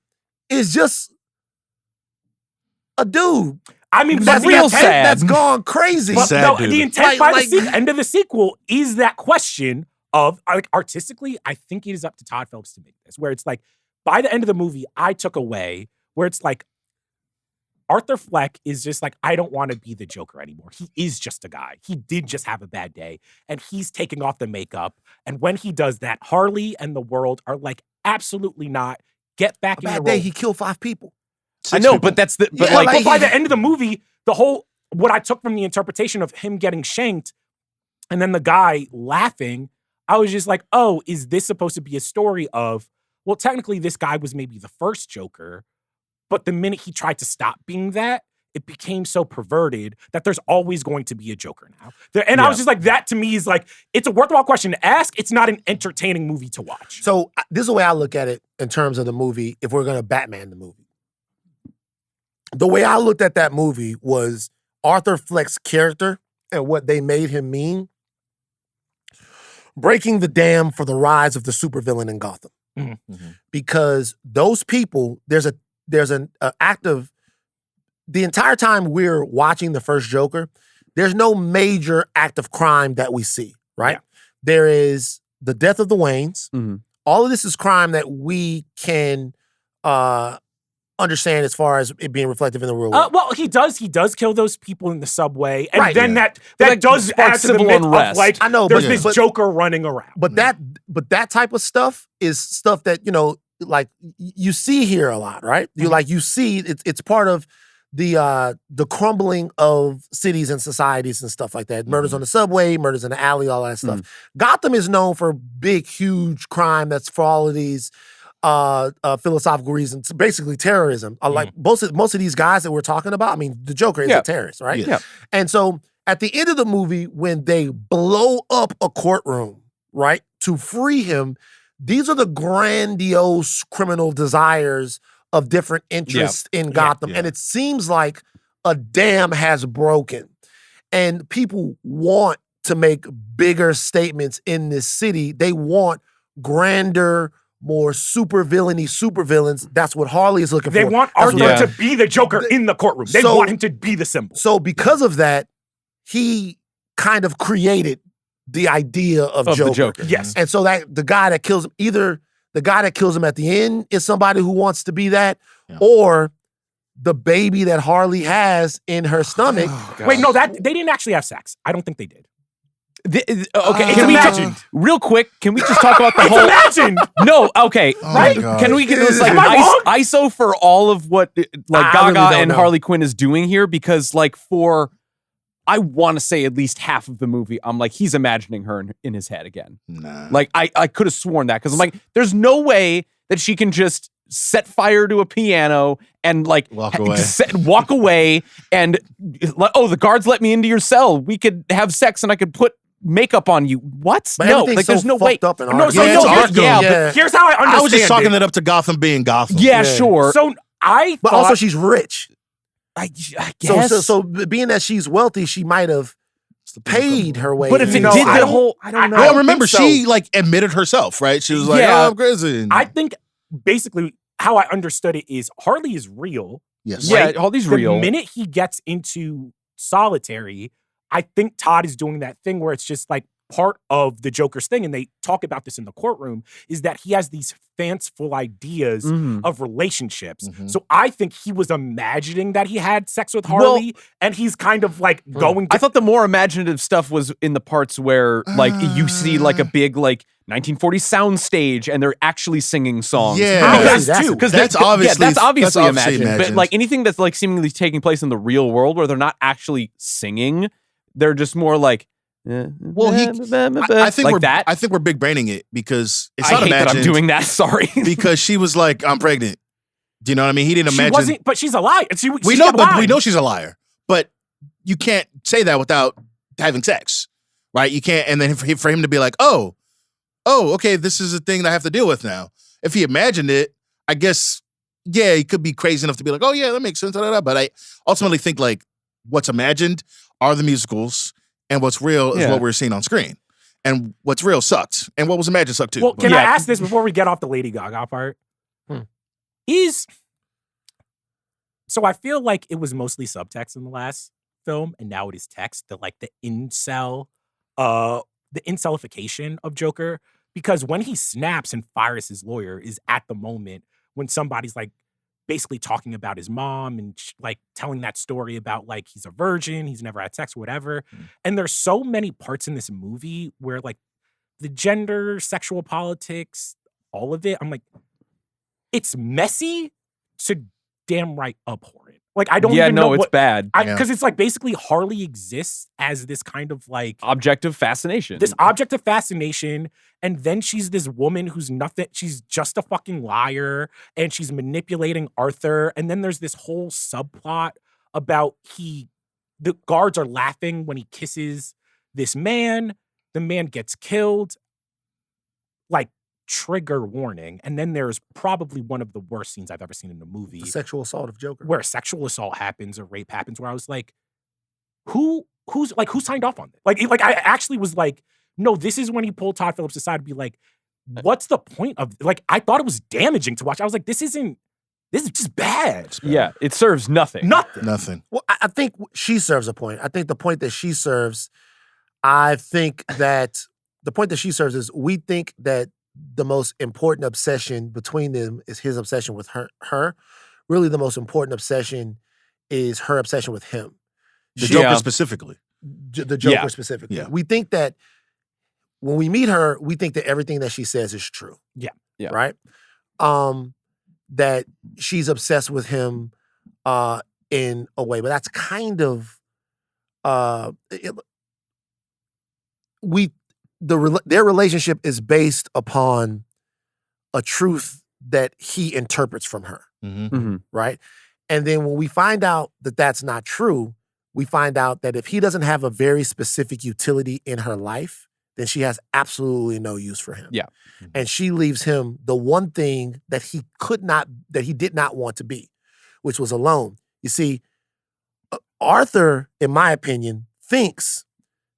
is just a dude. I mean, That's but real the intent- sad. That's gone crazy. But Sad no, dude. the intent by Like- the end of the sequel is that question of, like, artistically, I think it is up to Todd Phillips to make this, where it's like, by the end of the movie, I took away where it's like, Arthur Fleck is just like, I don't want to be the Joker anymore. He is just a guy. He did just have a bad day, and he's taking off the makeup. And when he does that, Harley and the world are like, absolutely not. Get back in the Bad role. day, he killed 5 people. I know, but that's the. But Yeah, like, But by the end of the movie, what I took from the interpretation of him getting shanked and then the guy laughing, I was just like, oh, is this supposed to be a story of, well, technically this guy was maybe the first Joker, but the minute he tried to stop being that, it became so perverted that there's always going to be a Joker now. I was just like, that to me is like, it's a worthwhile question to ask. It's not an entertaining movie to watch. So this is the way I look at it in terms of the movie, if we're going to Batman the movie. The way I looked at that movie was Arthur Fleck's character and what they made him mean, breaking the dam for the rise of the supervillain in Gotham. Mm-hmm. Because those people, there's an act of, the entire time we're watching the first Joker, there's no major act of crime that we see, right? Yeah. There is the death of the Waynes. Mm-hmm. All of this is crime that we can understand as far as it being reflective in the real world. Well, he does kill those people in the subway, and Right, then yeah. that like, does sparks add to the civil myth of unrest. like, I know, there's but- this but- Joker running around. But that type of stuff is stuff that, like you see here a lot, right? You see it's part of the crumbling of cities and societies and stuff like that. Murders on the subway, murders in the alley, all that stuff. Gotham is known for big, huge crime that's for all of these philosophical reasons, basically terrorism. Like most of these guys that we're talking about, I mean, the Joker is a terrorist, right? Yeah. And so at the end of the movie, when they blow up a courtroom, right, to free him, these are the grandiose criminal desires of different interests in Gotham. Yeah. And it seems like a dam has broken. And people want to make bigger statements in this city. They want grander, more supervillains. That's what Harley is looking They for. want That's Arthur what- to be the Joker in the courtroom. They So- want him to be the symbol. So because of that, he kind of created the idea of Joker. the Joker. Yes. And so that the guy that kills him, either the guy that kills him at the end is somebody who wants to be that, or the baby that Harley has in her stomach. Wait, no, that they didn't actually have sex. I don't think they did. Okay, It's imagined. real quick, can we just talk about the It's whole? imagined. No, okay, Oh my right? God. Can we get this like Am I wrong? ISO for all of what like I Gaga really don't and know. Harley Quinn is doing here? Because like for I want to say at least half of the movie, I'm like, he's imagining her in his head again. Nah. Like, I could have sworn that because I'm like, there's no way that she can just set fire to a piano and like walk away and the guards let me into your cell. We could have sex and I could put makeup on you. What? But no, like there's no way. Up in No, Arkham. so Yeah, no, it's Arkham. here's how I understand I was just chalking it. it up to Gotham being Gotham. Yeah, sure. So I But thought, also she's rich. I guess. So being that she's wealthy, she might have paid her way. But if it in. did I the don't- whole, I don't know. Well, I remember, think so. she like admitted herself, right? She was like, Yeah. "Oh, I'm crazy." I think basically how I understood it is Harley is real. yes, yeah, right? all these The real. minute he gets into solitary, I think Todd is doing that thing where it's just like part of the Joker's thing, and they talk about this in the courtroom, is that he has these fanciful ideas of relationships. Mhm. So I think he was imagining that he had sex with Harley, and he's kind of like going to I thought the more imaginative stuff was in the parts where like you see like a big like 1940s sound stage and they're actually singing songs. Yeah. Because that's too. Because That's obviously- that's obviously that's obviously imagined. But imagined. like anything that's like seemingly taking place in the real world where they're not actually singing, they're just more like. Well, I think like we're that. I think we're big braining it because it's I not hate that imagined. I'm doing that. Sorry. because she was like, "I'm pregnant." Do you know what I mean? He didn't she imagine. wasn't, but she's a liar. We know, but we know she's a liar. But you can't say that without having sex, right? You can't. And then for him to be like, "Oh, okay, this is a thing that I have to deal with now." If he imagined it, I guess, yeah, he could be crazy enough to be like, "Oh yeah, that makes sense." But I ultimately think like what's imagined are the musicals, and what's real is what we're seeing on screen. And what's real sucked, and what was imagined sucked too. Well, But- can I ask this before we get off the Lady Gaga part? So I feel like it was mostly subtext in the last film, and now it is text. The incelification of Joker, because when he snaps and fires his lawyer is at the moment when somebody's like basically talking about his mom and like telling that story about like he's a virgin, he's never had sex, whatever. And there's so many parts in this movie where like the gender, sexual politics, all of it, I'm like, it's messy to damn right abhorrent. Like I don't even know it's bad. because it's like basically Harley exists as this kind of like Object of fascination. this object of fascination, and then she's this woman who's nothing. She's just a fucking liar, and she's manipulating Arthur. And then there's this whole subplot about the guards are laughing when he kisses this man. The man gets killed. Like, trigger warning. And then there's probably one of the worst scenes I've ever seen in a movie. The sexual assault of Joker. Where a sexual assault happens or rape happens, where I was like, who signed off on this? Like I actually was like, no, this is when he pulled Todd Phillips aside to be like, what's the point of, like, I thought it was damaging to watch. I was like, this is just bad. Yeah, it serves nothing. Nothing. Well, I think she serves a point. I think the point that she serves, is we think that the most important obsession between them is his obsession with her. Really, the most important obsession is her obsession with him. The Joker specifically. The Joker specifically. Yeah. We think that when we meet her, we think that everything that she says is true. Yeah. Right? That she's obsessed with him in a way, but that's kind of their relationship is based upon a truth that he interprets from her, right? And then when we find out that that's not true, we find out that if he doesn't have a very specific utility in her life, then she has absolutely no use for him. Yeah. And she leaves him the one thing that he did not want to be, which was alone. You see, Arthur, in my opinion, thinks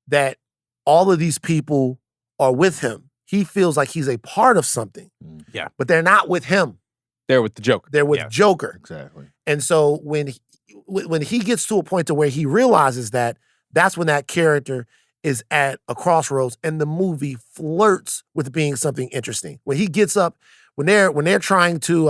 that all of these people are with him. He feels like he's a part of something. Yeah. But they're not with him. They're with the Joker. They're with Joker. Exactly. And so when he gets to a point to where he realizes that, that's when that character is at a crossroads and the movie flirts with being something interesting. When he gets up, when they're trying to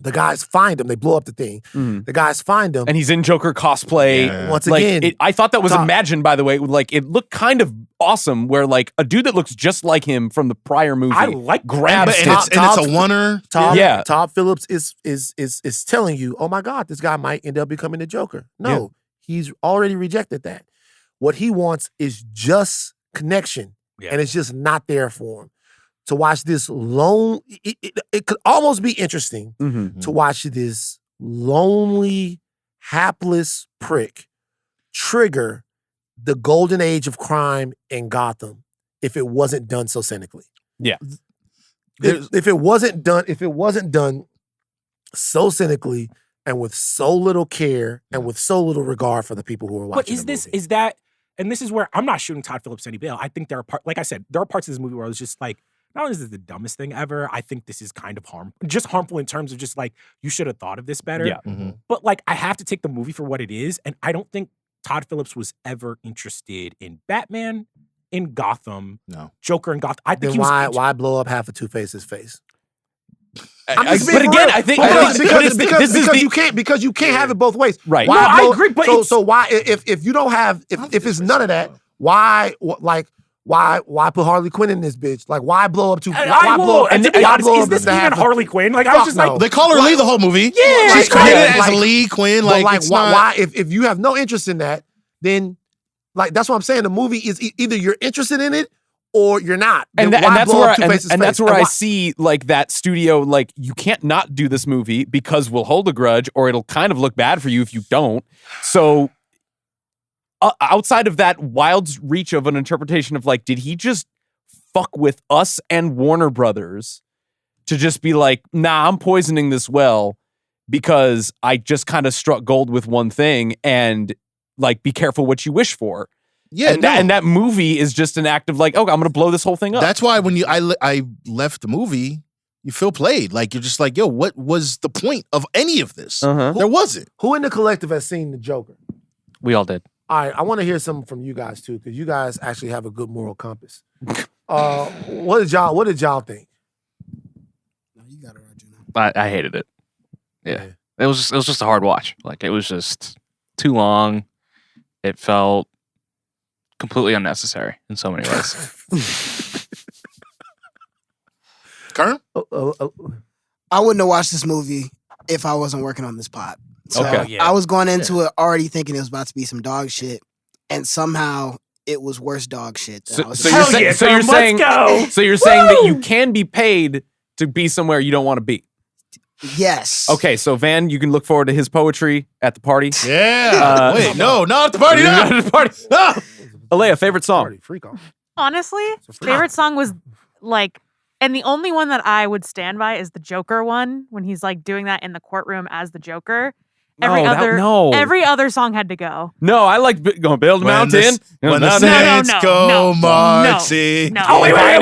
The guys find him. They blow up the thing. The guys find him. And he's in Joker cosplay. Yeah. Once again. I thought that was Todd. imagined, by the way. Like, it looked kind of awesome where, like, a dude that looks just like him from the prior movie I like grabs And him. it's a oneer. Todd Phillips is telling you, oh my God, this guy might end up becoming the Joker. No, he's already rejected that. What he wants is just connection, and it's just not there for him. To watch this it could almost be interesting to watch this lonely, hapless prick trigger the golden age of crime in Gotham if it wasn't done so cynically. Yeah. If it wasn't done so cynically and with so little care and with so little regard for the people who are watching. But is that, and this is where I'm not shooting Todd Phillips any bail. I think there are like I said, there are parts of this movie where I was just like, not only is this the dumbest thing ever, I think this is kind of harmful in terms of just like, you should have thought of this better. Yeah. But like, I have to take the movie for what it is. And I don't think Todd Phillips was ever interested in Batman, in Gotham, Joker in Gotham. I think then why blow up half of Two-Face's face? I think because you can't have it both ways. Right. Why I agree, but so why if you don't have if it's none of that, why put Harley Quinn in this bitch? Like, why blow up and to be honest, is this even Harley Quinn? Like, I was just like, they call her Lee the whole movie. Yeah, she's credited as Lee Quinn. But why? If you have no interest in that, then like that's what I'm saying. The movie is either you're interested in it or you're not. And that's where I see like that studio, like, you can't not do this movie because we'll hold a grudge or it'll kind of look bad for you if you don't. So outside of that wild reach of an interpretation of like, did he just fuck with us and Warner Brothers to just be like, nah, I'm poisoning this well because I just kind of struck gold with one thing, and like, be careful what you wish for. Yeah, and that movie is just an act of like, okay, I'm going to blow this whole thing up. That's why when I left the movie, you feel played. Like, you're just like, yo, what was the point of any of this? There wasn't. Who in the collective has seen the Joker? We all did. All right, I want to hear something from you guys too, because you guys actually have a good moral compass. What did y'all think? No, you got it, Arjuna. I hated it. Yeah. It was just a hard watch. Like, it was just too long. It felt completely unnecessary in so many ways. Kern? I wouldn't have watched this movie if I wasn't working on this pod. So Okay. I was going into it already thinking it was about to be some dog shit, and somehow it was worse dog shit. So you're saying that you can be paid to be somewhere you don't want to be. Yes. Okay, so Van, you can look forward to his poetry at the party. Yeah. Wait, no, not at the party. Not No. at the party. No. Aleya, favorite song? Freak off. Honestly, favorite song was like, and the only one that I would stand by is the Joker one, when he's like doing that in the courtroom as the Joker. Every other song had to go. No, I like going build a mountain. When the saints go marching. No. Oh, wait. I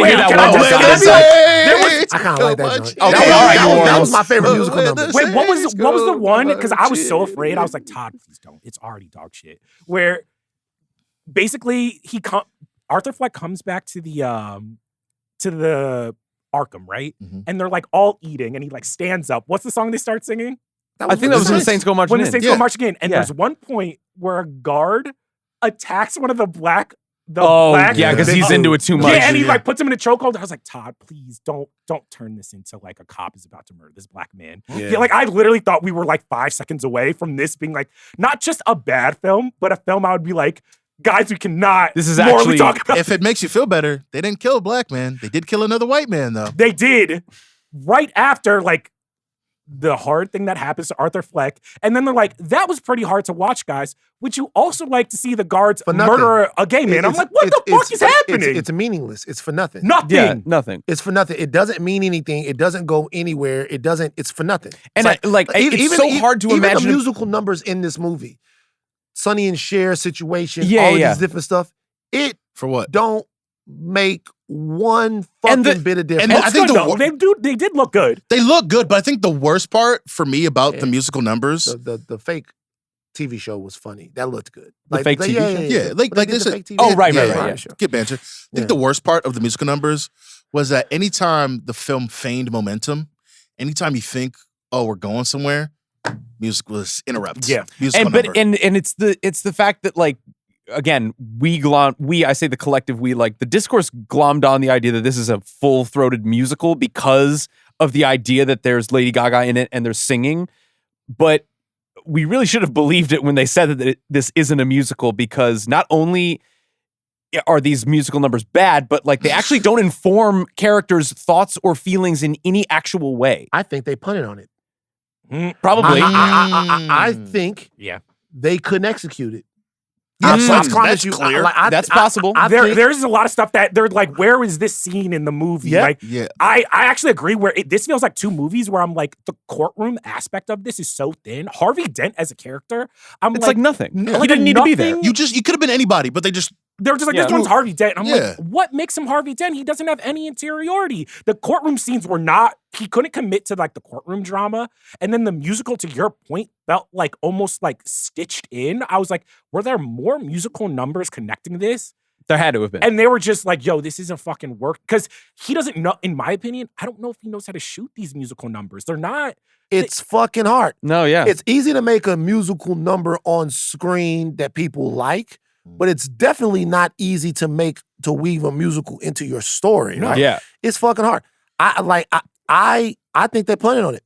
kind of like that joint. Okay, all right. That was my favorite musical number. Wait, what was the one? Because I was so afraid. I was like, Todd, please don't. It's already dog shit. Where basically Arthur Fleck comes back to the Arkham, right? And they're like all eating, and he like stands up. What's the song they start singing? I think that was when the Saints Go Marching When In. the Saints Go Marching In. And there's one point where a guard attacks one of the black. Yeah, because he's into it too much. Yeah, and he like puts him in a chokehold. I was like, Todd, please don't turn this into like a cop is about to murder this black man. Yeah, like I literally thought we were like 5 seconds away from this being like not just a bad film, but a film I would be like, guys, we cannot. This is morally actually talk about. If it makes you feel better, they didn't kill a black man. They did kill another white man, though. They did right after like the hard thing that happens to Arthur Fleck. And then they're like, that was pretty hard to watch, guys. Would you also like to see the guards murder a gay man? I'm like, what the fuck is happening? It's meaningless. It's for nothing. Nothing. Yeah, nothing. It's for nothing. It doesn't mean anything. It doesn't go anywhere. It's for nothing. And it's so hard to imagine. Even the musical numbers in this movie, Sonny and Cher situation, Yeah, all yeah. these different stuff, it For what? don't make one fucking bit of difference. And I think they did look good. They look good, but I think the worst part for me about the musical numbers, the fake TV show was funny. That looked good. The fake TV show? Yeah, like But they did this the is- fake TV Oh, show. right. Get banter. I think the worst part of the musical numbers was that anytime the film feigned momentum, anytime you think, oh, we're going somewhere, music was interrupt. Yeah. Musical And but number. and it's the fact that like again, I say the collective we, like the discourse glommed on the idea that this is a full-throated musical because of the idea that there's Lady Gaga in it and there's singing. But we really should have believed it when they said that this isn't a musical, because not only are these musical numbers bad, but like they actually don't inform characters' thoughts or feelings in any actual way. I think they punted on it. Probably. I think they couldn't execute it. That's clear. That's possible. There's a lot of stuff that they're like, where is this scene in the movie? Yeah. Like, Yeah. I actually agree where this feels like two movies where I'm like, the courtroom aspect of this is so thin. Harvey Dent as a character, It's like nothing. Yeah. He didn't need to be there. You could have been anybody, but they just they're just like, Yeah. this one's Harvey Dent. And I'm Yeah. like, what makes him Harvey Dent? He doesn't have any interiority. The courtroom scenes were not, he couldn't commit to like the courtroom drama. And then the musical, to your point, felt like almost like stitched in. I was like, were there more musical numbers connecting this? There had to have been. And they were just like, yo, this isn't fucking work. Because he doesn't know, in my opinion, I don't know if he knows how to shoot these musical numbers. They're not. It's fucking hard. No, yeah. It's easy to make a musical number on screen that people like, but it's definitely not easy to weave a musical into your story. Right? Yeah. It's fucking hard. I think they punted on it.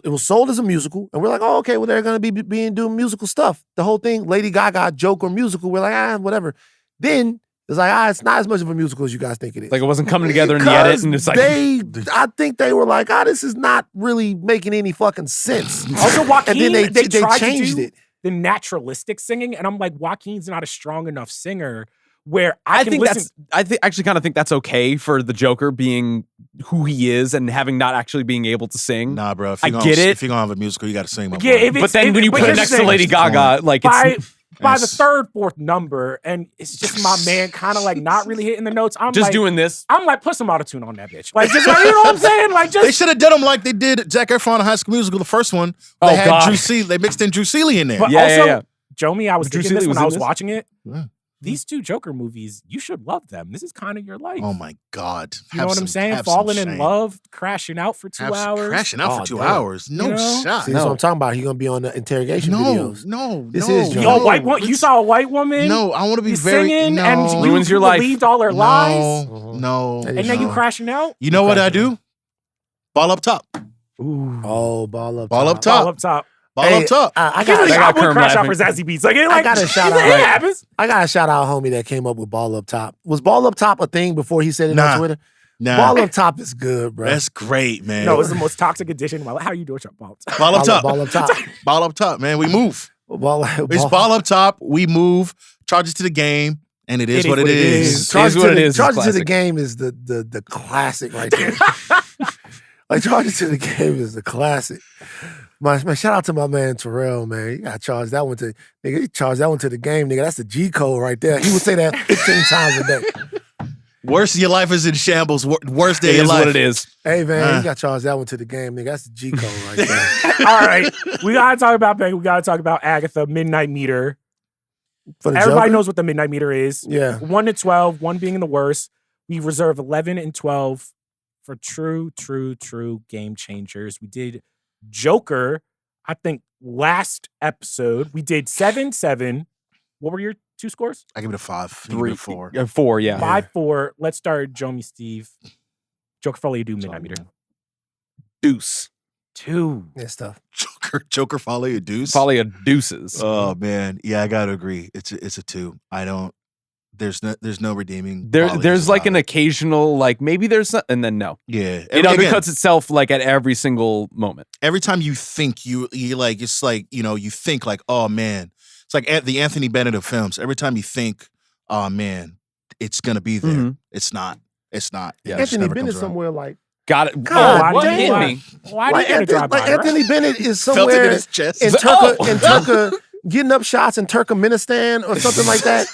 It was sold as a musical, and we're like, oh, okay, well, they're gonna be doing musical stuff. The whole thing, Lady Gaga Joker musical, we're like, whatever. Then it's like, it's not as much of a musical as you guys think it is. Like it wasn't coming together in the edit, and it's like I think they were like, this is not really making any fucking sense. Also, Joaquin, and then they tried changed to do it. the naturalistic singing, and I'm like, Joaquin's not a strong enough singer where I can think listen. actually kind of think that's okay for the Joker being who he is and having not actually being able to sing. nah, bro. If I you're get it. If you're gonna have a musical, you got to sing. My Yeah, boy. But then when you put it here's next the to thing. Lady Gaga, like by it's the Yes. third, fourth number, and it's just my man kind of like not really hitting the notes. I'm just like, doing this. I'm like, put some autotune on that bitch. Like, just like, you know what I'm saying? Like, They just. should have done them like they did Zac Efron in High School Musical, the first one. They Oh, had God. They mixed in Drew Seeley in there. But Yeah, also, yeah. Jomi, I was Drew thinking this Seeley when was I in was this? watching it. Yeah. These two Joker movies, you should love them. This is kind of your life. Oh my God. You know what I'm saying? Falling in love, crashing out for 2 hours. Crashing out Oh, for 2 damn. hours. No You know? shot. See, that's what I'm talking about. He's gonna be on the interrogation videos. This is You No, white one, you saw a white woman. No, I want to be you very singing, no. and you Ruins your life. believed all her lies, No. And and now you crashing out. You know what I do? Ball up top. Ooh, Oh, ball up, Ball up top. top. all up top. Ball Hey, up top. I I can't got I would Kerm crash out laughing. for Zazie Beats. Like, like got a shout it out. happens. I got to shout out homie that came up with ball up top. Was ball up top a thing before he said it Nah. on Twitter? Nah, Ball up top is good, bro. that's great, man. No, it's the most toxic addition. How you doing, ball top? ball up top. Ball up top. Ball up top, man. We move. It's ball up top. We move. Charges to the game, and it is what it is. It is what it is. It's Charges to the classic. game is the classic right there. Like Charges to the game is the classic. My shout out to my man Terrell, man. You gotta charge that one to nigga. He charged that one to the game, nigga. That's the G code right there. He would say that 15 times a day. Worst of your life is in shambles. Worst day It of your is life. what it is. Hey man, you gotta charge that one to the game, nigga. That's the G code right there. All right, we gotta talk about We gotta talk about Agatha Midnight Meter. For the Everybody Joker? knows what the Midnight Meter is. Yeah. 1 to 12, 1 being the worst. We reserve 11 and 12 for true game changers. We did Joker, I think last episode. We did 7-7. What were your 2 scores? I give it a 5. 3, 4. 4, yeah. 5-4. Let's start Jomi Steve. Joker Folie, do Midnight Meter. Deuce. 2. Yeah, stuff. Joker Folie a deuce. Folly of deuces. Oh man, yeah, I gotta agree. It's a 2. I don't. There's no redeeming. There's qualities like about an it. occasional, like maybe there's some, and then no. Yeah. It undercuts itself like at every single moment. Every time you think you like, it's like, you think like, oh man, it's like the Anthony Bennett of films. Every time you think, oh man, it's gonna be there, Mhm. it's not. It's not. Yeah, It just Anthony never Bennett comes around. somewhere like Got it. God Oh, what damn. hit me? Why like, did you drive by? Anthony Bennett is Felt it in somewhere his chest. in Turkey getting up shots in Turkmenistan or something like that.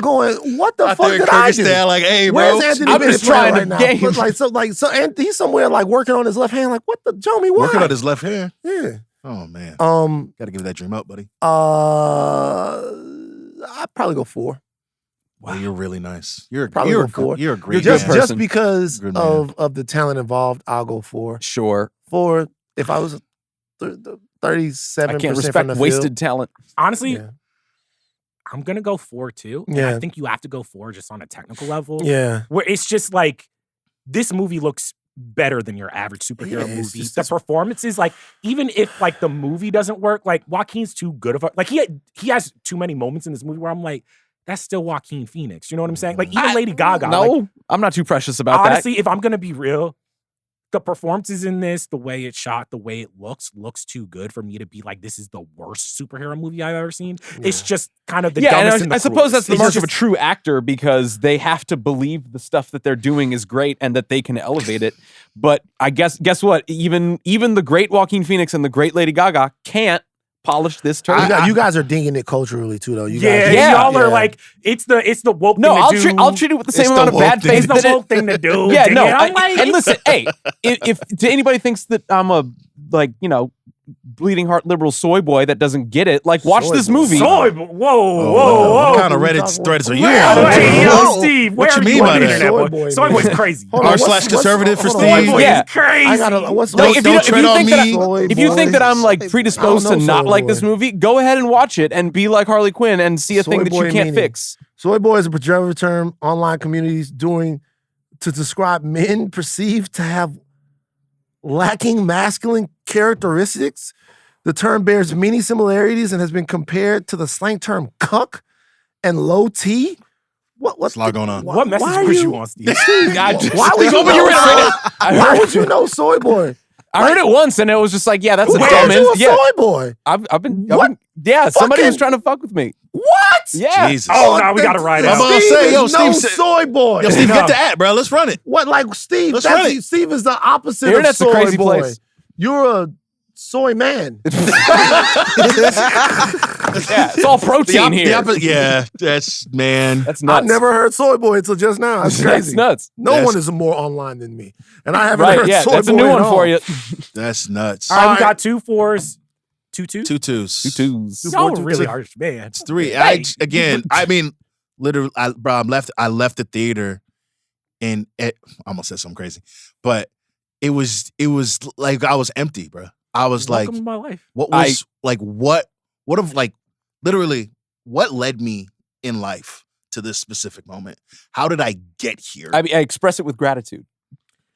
Going, what the Out fuck there in did I do? Kyrgyzstan, like, hey, bro. Where's Anthony I'm Bennett just playing trying right to now? game. But so he's somewhere like working on his left hand. Like, what the Jomi? Why? Working on his left hand. Yeah. Oh man. Gotta give that dream up, buddy. I'd probably go 4. Wow, you're really nice. You're Probably you're go 4. you're a great Just man. just because Good man. of the talent involved, I'll go 4. Sure. 4. If I was 37%, I can't from respect the wasted field. talent. Honestly, Yeah. I'm gonna go 4 too. And Yeah. I think you have to go 4 just on a technical level. Yeah. Where it's just like this movie looks better than your average superhero Yeah, it's movie. just- The performances, like, even if like the movie doesn't work, like Joaquin's too good of a like he has too many moments in this movie where I'm like, that's still Joaquin Phoenix. You know what I'm saying? Like even Lady Gaga. No, like, I'm not too precious about honestly, if I'm gonna be real, the performances in this, the way it's shot, the way it looks too good for me to be like, this is the worst superhero movie I've ever seen. It's just kind of the that. Yeah, dumbest and and the I suppose that's cruelest. the It's mark of a just- true actor because they have to believe the stuff that they're doing is great and that they can elevate it. But I guess what? Even the great Joaquin Phoenix and the great Lady Gaga can't polish this turd. You guys are dinging it culturally too, though. You Yeah, guys, y'all are like, it's the woke No, thing to do. I'll treat it with the same It's amount the of bad woke thing. faith. It's the that it- woke thing to do. Yeah, Ding no. it. I'm like, And listen, hey, if to anybody thinks that I'm a bleeding heart liberal soy boy that doesn't get it, like watch Soy this boy. movie. soy, whoa, whoa, What kind whoa. of What are you Reddit talking threads are you Where- on? Hey, yo, Joe? Steve, What where you are mean you by on the that? internet, Soy boy? boy, Soy man. boy's crazy. Hold on, R what's- slash what's- conservative for hold on, Soy Steve. boy Yeah. is crazy. I gotta. What's Like, if Don't you tread on think that me. Soy if you think boy. that I'm like I predisposed to don't know not Soy like Boy. this movie, go ahead and watch it and be like Harley Quinn and see a Soy thing that you boy can't meaning. fix. Soy boy is a pejorative term online communities doing to describe men perceived to have lacking masculine characteristics. The term bears many similarities and has been compared to the slang term cuck and low T. What's There's a lot going on. What message why are was you- you on, Steve? I just- Why would you Open your know internet. soy? I Why heard- would you know soy boy? I heard it once and it was just like, yeah, that's a Where dumb. are you a Yeah, soy boy? I've been, What? yeah, somebody was Fucking- trying to fuck with me. What? Yeah. Jesus. Oh, no, we gotta ride it I'm out. about to Steve say, is yo, no Steve said- soy boy. Yo, Steve, No. get the ad, bro. Let's run it. What, like Steve? Let's run it. Steve is the opposite of Internet's a soy crazy boy. place. You're a soy man. Yeah, it's all protein here. Yeah, that's man. That's I nuts. never heard soy boy until just now. That's crazy. That's nuts. No That's- one is more online than me, and I haven't Right? heard Yeah, soy that's a boy new at one all. for you. That's nuts. All right, All we right. got 2 4s, 2 2. 2 twos. 2 twos. Y'all Two, really two. harsh, man. It's 3. Hey. I mean, literally, I left the theater, and I almost said something crazy, but it was like I was empty, bro. I was Welcome like, to my life. what was what have like literally what led me in life to this specific moment? How did I get here? I mean, I express it with gratitude.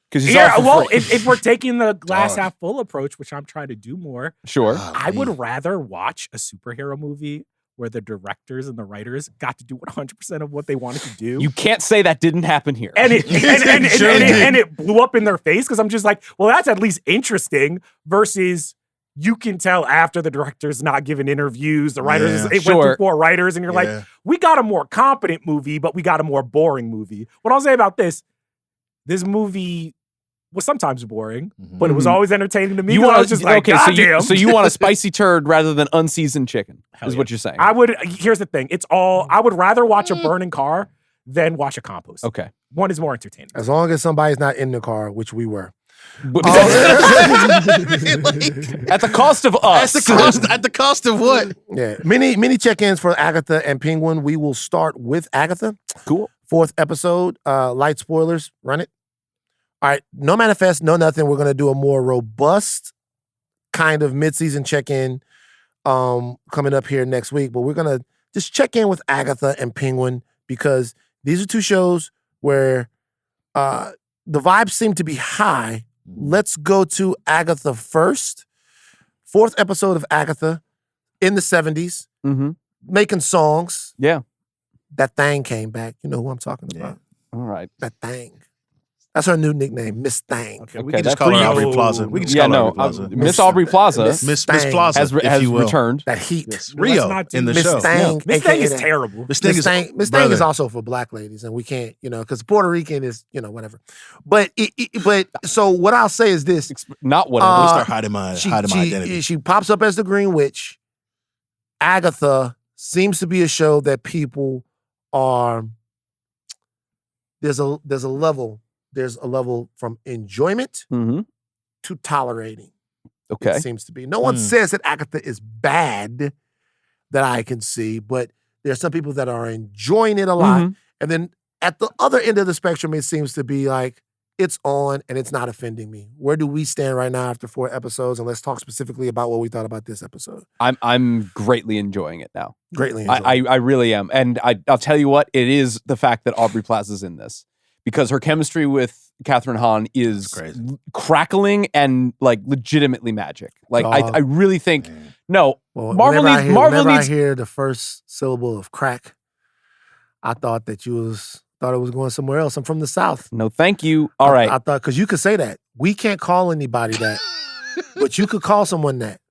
Because Yeah, well, if we're taking the glass Dog. half full approach, which I'm trying to do more, sure. I would rather watch a superhero movie where the directors and the writers got to do 100% of what they wanted to do. You can't say that didn't happen here. and it Surely did. and it blew up in their face because I'm just like, well, that's at least interesting. Versus, you can tell after the director's not giving interviews, the writers Yeah. it went Sure. through 4 writers, and you're Yeah. like, we got a more competent movie, but we got a more boring movie. What I'll say about this movie was sometimes boring, but it was Mhm. always entertaining to me. You 'cause I want was just like, okay? goddamn. So you want a spicy turd rather than unseasoned chicken? Hell Is yeah. what you're saying? Here's the thing. It's all, I would rather watch a burning car than watch a compost. Okay. One is more entertaining. As long as somebody's not in the car, which we were. At the cost of us. At the cost of what? Yeah, many check-ins for Agatha and Penguin. We will start with Agatha. Cool. 4th episode. Light spoilers. Run it. All right. No manifest. No nothing. We're gonna do a more robust kind of mid-season check-in coming up here next week. But we're gonna just check in with Agatha and Penguin because these are 2 shows where the vibes seem to be high. Let's go to Agatha first. 4th episode of Agatha in the 70s, Mm-hmm. making songs. Yeah. That thing came back. You know who I'm talking about. All right. That thing. That's her new nickname, Miss Thing. Okay, we Okay, can just that's call her Rio. Aubrey Plaza. We can just Yeah, call her no. Aubrey Plaza. Miss Aubrey Plaza Miss Miss Thing. Plaza, has if you will. returned. That heat. Yes, Let's Rio not do in the Miss show. Thing. This thing is AKA terrible. This thing Miss is Thing. Miss Thing is brother. also for Black ladies, and we can't, because Puerto Rican is, whatever. But so what I'll say is this: Not whatever. I'm Uh, gonna start hiding my identity. She pops up as the Green Witch. Agatha seems to be a show that people are. There's a level. There's a level from enjoyment mm-hmm. to tolerating. Okay. It seems to be. No one says that Agatha is bad that I can see, but There are some people that are enjoying it a lot. Mhm. And then at the other end of the spectrum, it seems to be like, it's on and it's not offending me. Where do we stand right now after 4 episodes? And let's talk specifically about what we thought about this episode. I'm greatly enjoying it now. Greatly enjoying I really am. And I'll tell you what, it is the fact that Aubrey Plaza's in this. Because her chemistry with Catherine Hahn is crackling and like legitimately magic. Like I really think Marvel whenever needs. I hear the first syllable of crack, I thought that thought it was going somewhere else. I'm from the South. No, thank you. All right. I thought, because you could say that. We can't call anybody that, but you could call someone that.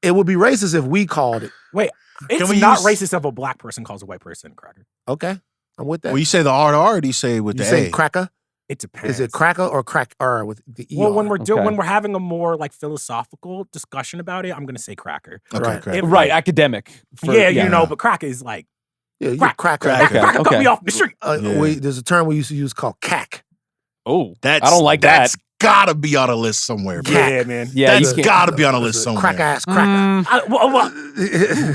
It would be racist if we called it. Wait, it's not racist if a black person calls a white person a cracker. Okay, I'm with that. Well, you say the R to R, or do you say with you the say A? cracker? It depends. Is it cracker or cracker with the E? Well, when we're having a more like philosophical discussion about it, I'm gonna say cracker. Okay, right, academic. But cracker is like cracker. Cracker cut me off the street. There's a term we used to use called cack. Oh, I don't like that. That's gotta be on a list somewhere, bro. Yeah, man. Yeah, that's gotta be on a list somewhere. Crack ass cracker.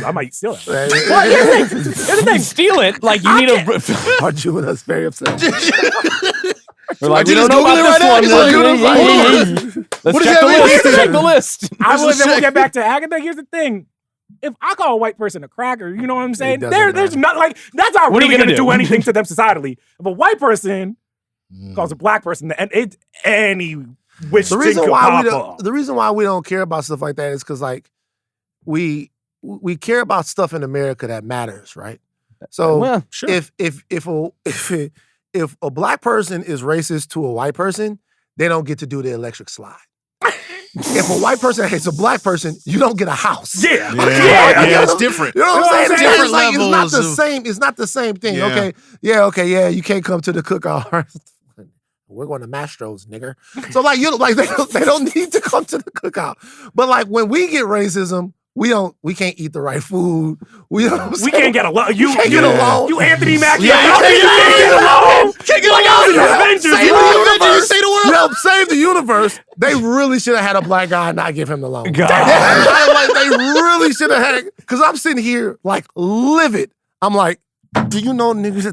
I might steal it. Well, here's the thing. Steal it. Like you need a. Arjuna's very upset. We're like, we just don't know Google about it this right one. now. Let's What does check that the mean? list. Check the list. We'll get back to Agatha. Here's the thing. If I call a white person a cracker, you know what I'm saying? There's not like that's not What are you really gonna gonna do do? anything to them societally. If a white person calls a black person, and it's any which The reason why we don't care about stuff like that is because like we care about stuff in America that matters, right? So Well, sure. if a black person is racist to a white person, they don't get to do the electric slide. If a white person hates a black person, you don't get a house. Yeah. It's different. You know what I'm saying? Different It's like, it's not levels the of- same. It's not the same thing. Yeah. Okay. You can't come to the cookout. We're going to Mastro's, nigger. So like they don't need to come to the cookout. But like when we get racism, we can't eat the right food. We can't get along. You can't get along. You Anthony Mackie. Yeah, you can't get along. Can't get Like I was in along. Avengers. Save You the know? universe. Save the world. You help save the universe. They really should have had a black guy and not give him the loan. God. They really should have had, because I'm sitting here like livid. I'm like, do you know niggas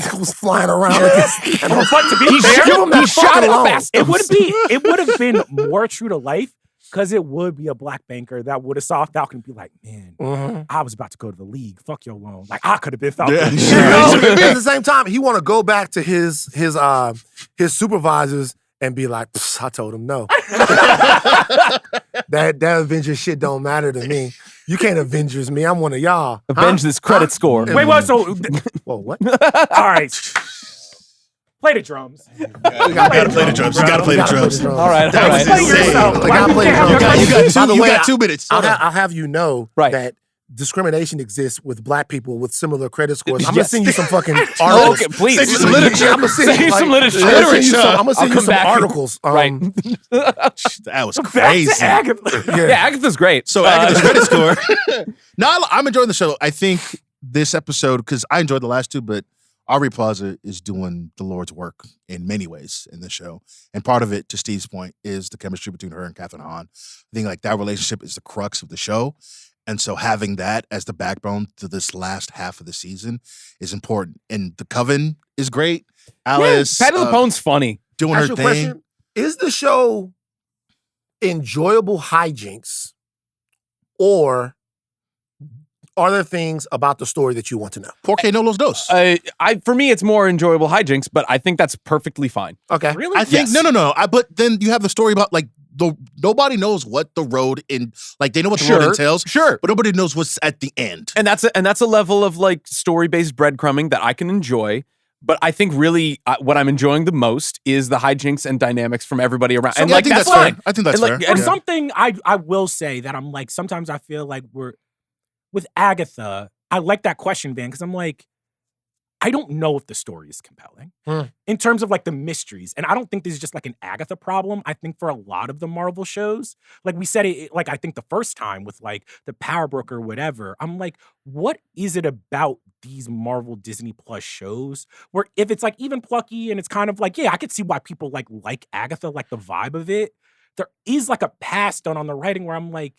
that was flying around with this? But to be fair, Give him that fucking loan. it would have been more true to life because it would be a black banker that would have saw Falcon and be like, man, I was about to go to the league. Fuck your loan. Like I could have been Falcon. Yeah. You know? At the same time, he want to go back to his supervisors and be like, I told him no. that Avengers shit don't matter to me. You can't Avengers me. I'm one of y'all. Avenge this credit score. Wait, what? So, Whoa, what? all right. Play the drums. You gotta play the drums. You gotta play the drums. All right. That was Play insane. yourself. Like, Why I you play can't have drums. your You got By the way, 2 minutes. I'll have you know Right. that discrimination exists with black people with similar credit scores. I'm gonna Yes. send you some fucking articles. Okay, please. Send you some literature. I'm gonna send Send you you some literature. I'm gonna send you come some back. articles. Right. That was Back to crazy. Agatha. Yeah, Agatha's great. So Agatha's credit score. No, I'm enjoying the show. I think this episode, because I enjoyed the last 2, but Aubrey Plaza is doing the Lord's work in many ways in the show. And part of it, to Steve's point, is the chemistry between her and Catherine Hahn. I think like that relationship is the crux of the show. And so having that as the backbone to this last half of the season is important. And the Coven is great. Alice Patty LuPone's funny. doing Ask her you a thing. question. Is the show enjoyable hijinks, or are there things about the story that you want to know? Porque no los dos. For me, it's more enjoyable hijinks, but I think that's perfectly fine. Okay. Really? I think Yes. no. But then you have the story about like nobody knows what the road in like they know what the road entails, Sure. but nobody knows what's at the end. And that's a level of like story-based breadcrumbing that I can enjoy. But I think really what I'm enjoying the most is the hijinks and dynamics from everybody around. So, and yeah, like I think that's that's fine. fair. I think that's And, fair. like, For Yeah. something, I will say that I'm like, sometimes I feel like we're, with Agatha, I like that question, Van, because I'm like, I don't know if the story is compelling in terms of like the mysteries. And I don't think this is just like an Agatha problem. I think for a lot of the Marvel shows, like we said it, like I think the first time with like the Power Broker or whatever, I'm like, what is it about these Marvel Disney Plus shows where if it's like even plucky and it's kind of like, yeah, I could see why people like Agatha, like the vibe of it. There is like a pass done on the writing where I'm like,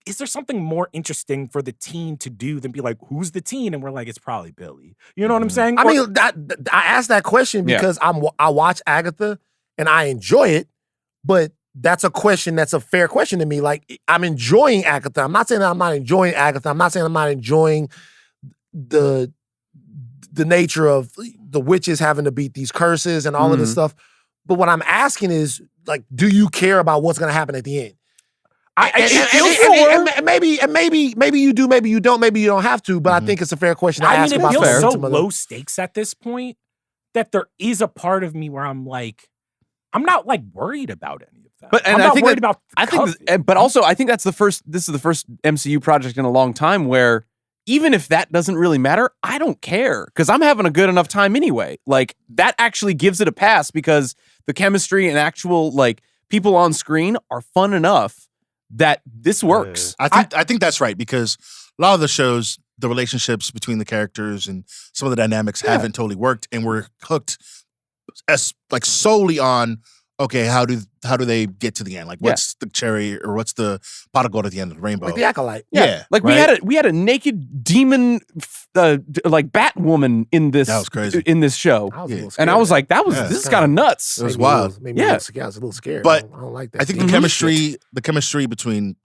is there something more interesting for the teen to do than be like, who's the teen? And we're like, it's probably Billy. You know what I'm saying? I mean, I asked that question because I watch Agatha and I enjoy it, but that's a question that's a fair question to me. Like, I'm enjoying Agatha. I'm not saying that I'm not enjoying Agatha. I'm not saying I'm not enjoying the nature of the witches having to beat these curses and all of this stuff. But what I'm asking is, like, do you care about what's going to happen at the end? Maybe you do, maybe you don't, maybe you don't have to. But I think it's a fair question to ask. It about feels so similar. low stakes at this point that there is a part of me where I'm like, I'm not like worried about any of that. But I'm not worried about. But also, I think that's the first. This is the first MCU project in a long time where even if that doesn't really matter, I don't care because I'm having a good enough time anyway. Like that actually gives it a pass because the chemistry and actual like people on screen are fun enough that this works. I think that's right because a lot of the shows, the relationships between the characters and some of the dynamics haven't totally worked, and we're hooked as like solely on okay, how do they get to the end? Like, what's the cherry or what's the pot of gold at the end of the rainbow? Like the acolyte. Yeah. Like we had a naked demon like Batwoman in this that was crazy. In this show. And I was like, this is kind of nuts. It was wild. Made me I was a little scared. But I don't like that. I think the chemistry between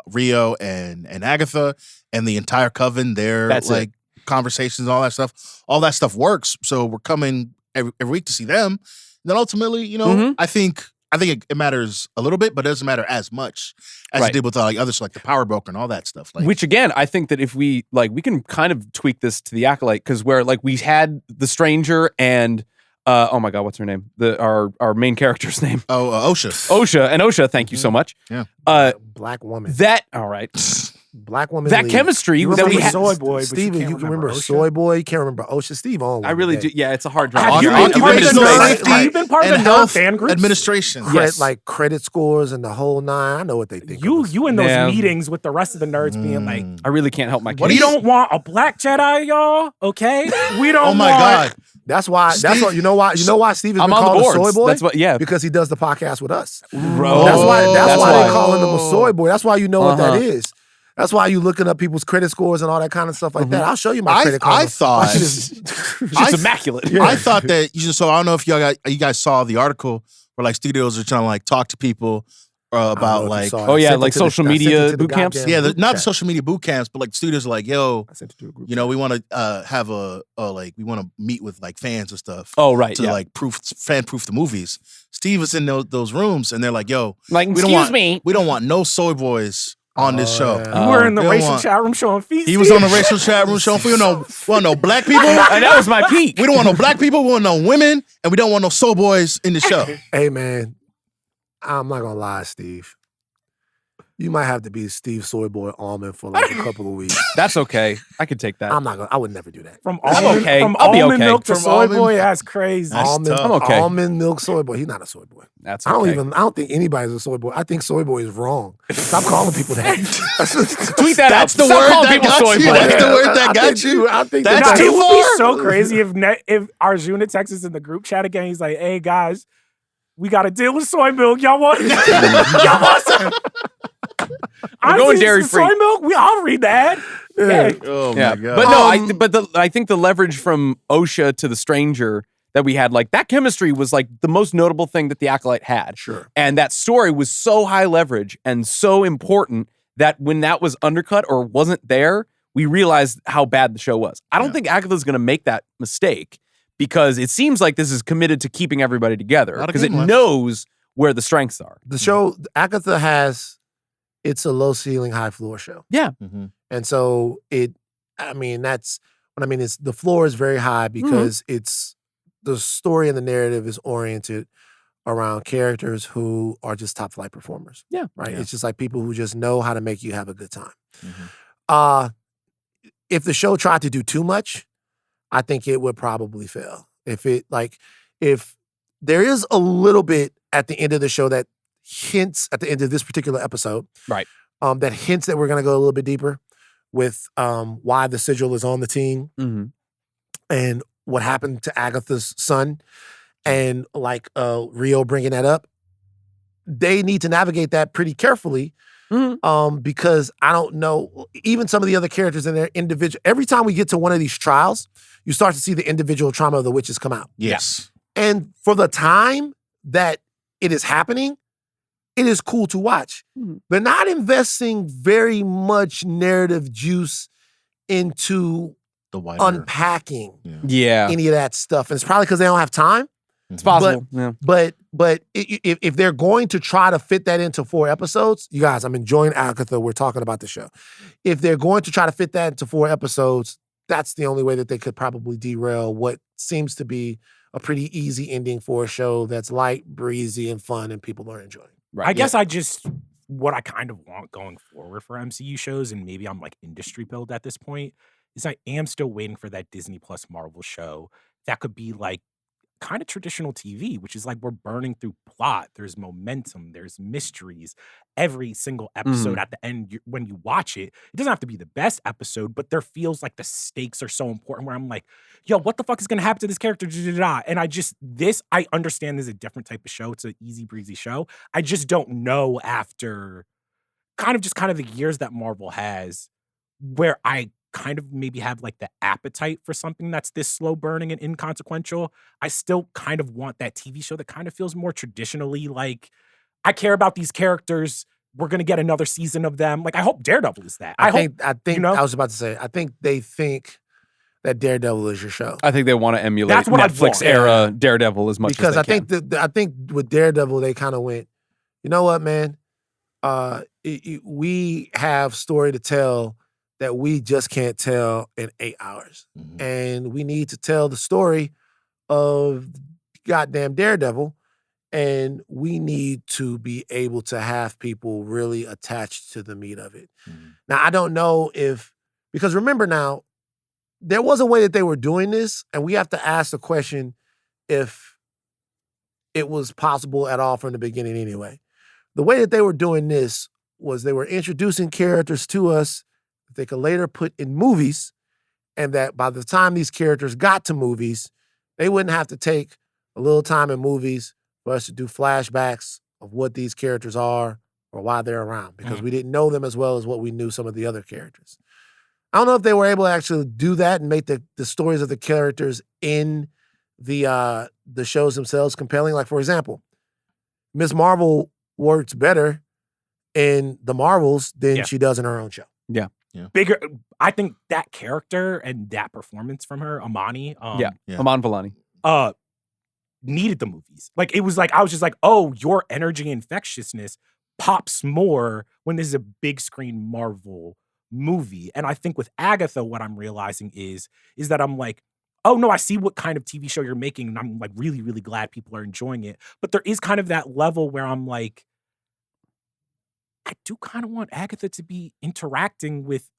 Rio and Agatha and the entire coven, their like conversations, all that stuff works. So we're coming every week to see them. Then ultimately, you know, I think it matters a little bit, but it doesn't matter as much as it did with like others like the Power Broker and all that stuff. Like, which again, I think that if we can kind of tweak this to the Acolyte because where like we had the Stranger and oh my God, what's her name? Our main character's name. Osha. Thank you so much. Yeah. Black woman. All right. Black woman. That chemistry that we had. Soy Boy, Steven, you can remember Soy Boy. You can't remember Osha. Steve on. I really do. Yeah, it's a hard drive. Have you been part of the nerd fan group? Administration. Like credit scores and the whole nine. I know what they think. You in those meetings with the rest of the nerds being like, I really can't help my kids. We don't want a black Jedi, y'all. Okay, we don't. Oh my God. That's why. You know why Steve has been called a soy boy. That's what. Yeah, because he does the podcast with us. Bro. That's why they calling him a soy boy. That's why you know what that is. That's why you looking up people's credit scores and all that kind of stuff like that. I'll show you my credit card. I thought it's immaculate. I thought that so I don't know if you guys saw the article where like studios are trying to like talk to people about like like social media boot camps. Yeah, not the social media boot camps, but like studios are like, yo, you know, we want to have we want to meet with like fans and stuff. Oh right, to like fan proof the movies. Steve was in those rooms and they're like, yo, like we don't want no soy boys on this show. You were in the racial chat room showing feast. He was on the racial chat room showing feast. We don't want no black people. And that was my peak. We don't want no black people. We want no women. And we don't want no soul boys in the show. Hey, man. I'm not going to lie, Steve. You might have to be Steve Soy Boy Ahlman for like a couple of weeks. That's okay. I could take that. I would never do that. From almond milk to soy boy, that's crazy. I'm okay. Almond milk soy boy. He's not a soy boy. That's okay. I don't think anybody's a soy boy. I think soy boy is wrong. Stop calling people that. Tweet that out. That's the word that got you. That's the word that got you. I think that's too it would far. be so crazy if Arjuna texts us in the group chat again. He's like, "Hey guys, we got to deal with soy milk. Y'all want some? I'm going dairy free. Soy milk. I'll read that. Yeah. Oh my God. But no, I think the leverage from Osha to the Stranger that we had, like that chemistry was like the most notable thing that the Acolyte had. Sure. And that story was so high leverage and so important that when that was undercut or wasn't there, we realized how bad the show was. I don't think Agatha's going to make that mistake because it seems like this is committed to keeping everybody together because it knows where the strengths are. The show, Agatha it's a low ceiling, high floor show. Yeah. Mm-hmm. And so the floor is very high because it's the story and the narrative is oriented around characters who are just top flight performers. Yeah. Right. Yeah. It's just like people who just know how to make you have a good time. Mm-hmm. If the show tried to do too much, I think it would probably fail. If there is a little bit at the end of the show that hints at the end of this particular episode, right? That hints that we're going to go a little bit deeper with why the sigil is on the team and what happened to Agatha's son, and like Rio bringing that up. They need to navigate that pretty carefully because I don't know, even some of the other characters in their individual, every time we get to one of these trials, you start to see the individual trauma of the witches come out. Yes. And for the time that it is happening, it is cool to watch. They're not investing very much narrative juice into The wider. unpacking Yeah. any of that stuff. And it's probably because they don't have time. It's possible. But if they're going to try to fit that into 4 episodes, you guys, I'm enjoying Agatha. We're talking about the show. If they're going to try to fit that into 4 episodes, that's the only way that they could probably derail what seems to be a pretty easy ending for a show that's light, breezy, and fun, and people are enjoying. Right. I guess what I kind of want going forward for MCU shows, and maybe I'm like industry build at this point, is I am still waiting for that Disney Plus Marvel show that could be like kind of traditional TV, which is like we're burning through plot. There's momentum. There's mysteries. Every single episode at the end, when you watch it, it doesn't have to be the best episode, but there feels like the stakes are so important where I'm like, yo, what the fuck is going to happen to this character? And I understand there's a different type of show. It's an easy breezy show. I just don't know after kind of the years that Marvel has where I kind of maybe have like the appetite for something that's this slow burning and inconsequential. I still kind of want that TV show that kind of feels more traditionally like I care about these characters. We're gonna get another season of them. Like I hope Daredevil is that. I think I was about to say, I think they think that Daredevil is your show. I think they want to emulate That's what I Netflix want. era Daredevil as much Because as they I think I think with Daredevil, they kind of went, you know what, man? We have story to tell that we just can't tell in 8 hours. And we need to tell the story of goddamn Daredevil. And we need to be able to have people really attached to the meat of it. Now, I don't know because remember now, there was a way that they were doing this, and we have to ask the question if it was possible at all from the beginning anyway. The way that they were doing this was they were introducing characters to us that they could later put in movies, and that by the time these characters got to movies, they wouldn't have to take a little time in movies for us to do flashbacks of what these characters are or why they're around, because we didn't know them as well as what we knew some of the other characters. I don't know if they were able to actually do that and make the stories of the characters in the shows themselves compelling. Like, for example, Ms. Marvel works better in the Marvels than she does in her own show. Yeah. Bigger. I think that character and that performance from her, Amani. Aman Vellani. Needed the movies. Like it was like I was just like, oh, your energy and infectiousness pops more when this is a big screen Marvel movie. And I think with Agatha, what I'm realizing is that I'm like, oh no, I see what kind of TV show you're making, and I'm like really, really glad people are enjoying it. But there is kind of that level where I'm like, I do kind of want Agatha to be interacting with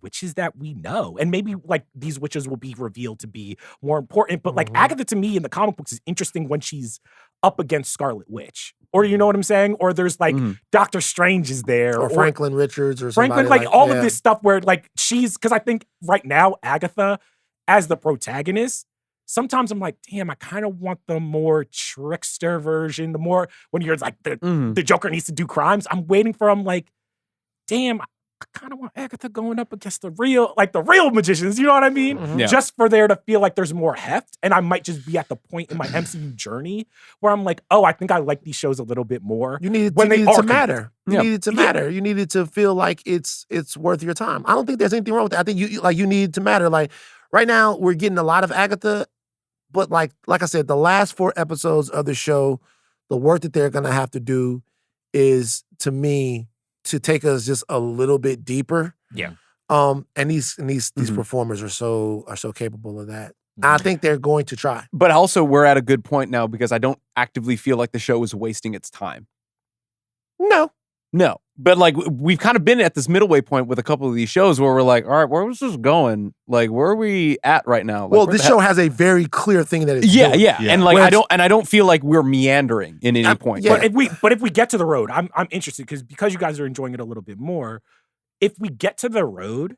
witches that we know. And maybe like these witches will be revealed to be more important. But like Agatha to me in the comic books is interesting when she's up against Scarlet Witch. Or you know what I'm saying? Or there's like Doctor Strange is there. Or Franklin Richards or somebody. Franklin, like all of this stuff where like because I think right now Agatha as the protagonist, sometimes I'm like, damn, I kind of want the more trickster version, the more when you're like the Joker needs to do crimes. I'm waiting for like, damn, I kind of want Agatha going up against the real magicians, you know what I mean? Just for there to feel like there's more heft. And I might just be at the point in my MCU journey where I'm like, oh, I think I like these shows a little bit more. You needed to matter. You needed to matter. You needed to feel like it's worth your time. I don't think there's anything wrong with that. I think you need to matter. Like right now, we're getting a lot of Agatha, but like I said, the last 4 episodes of the show, the work that they're gonna have to do is, to me, to take us just a little bit deeper. Yeah. And these performers are so capable of that. I think they're going to try. But also we're at a good point now because I don't actively feel like the show is wasting its time. No. But like we've kind of been at this middle way point with a couple of these shows where we're like, all right, where was this going? Like, where are we at right now? Like, well, this show has a very clear thing that it's doing. Yeah. And like I don't feel like we're meandering in any point. Yeah. But if we get to the road, I'm interested because you guys are enjoying it a little bit more. If we get to the road,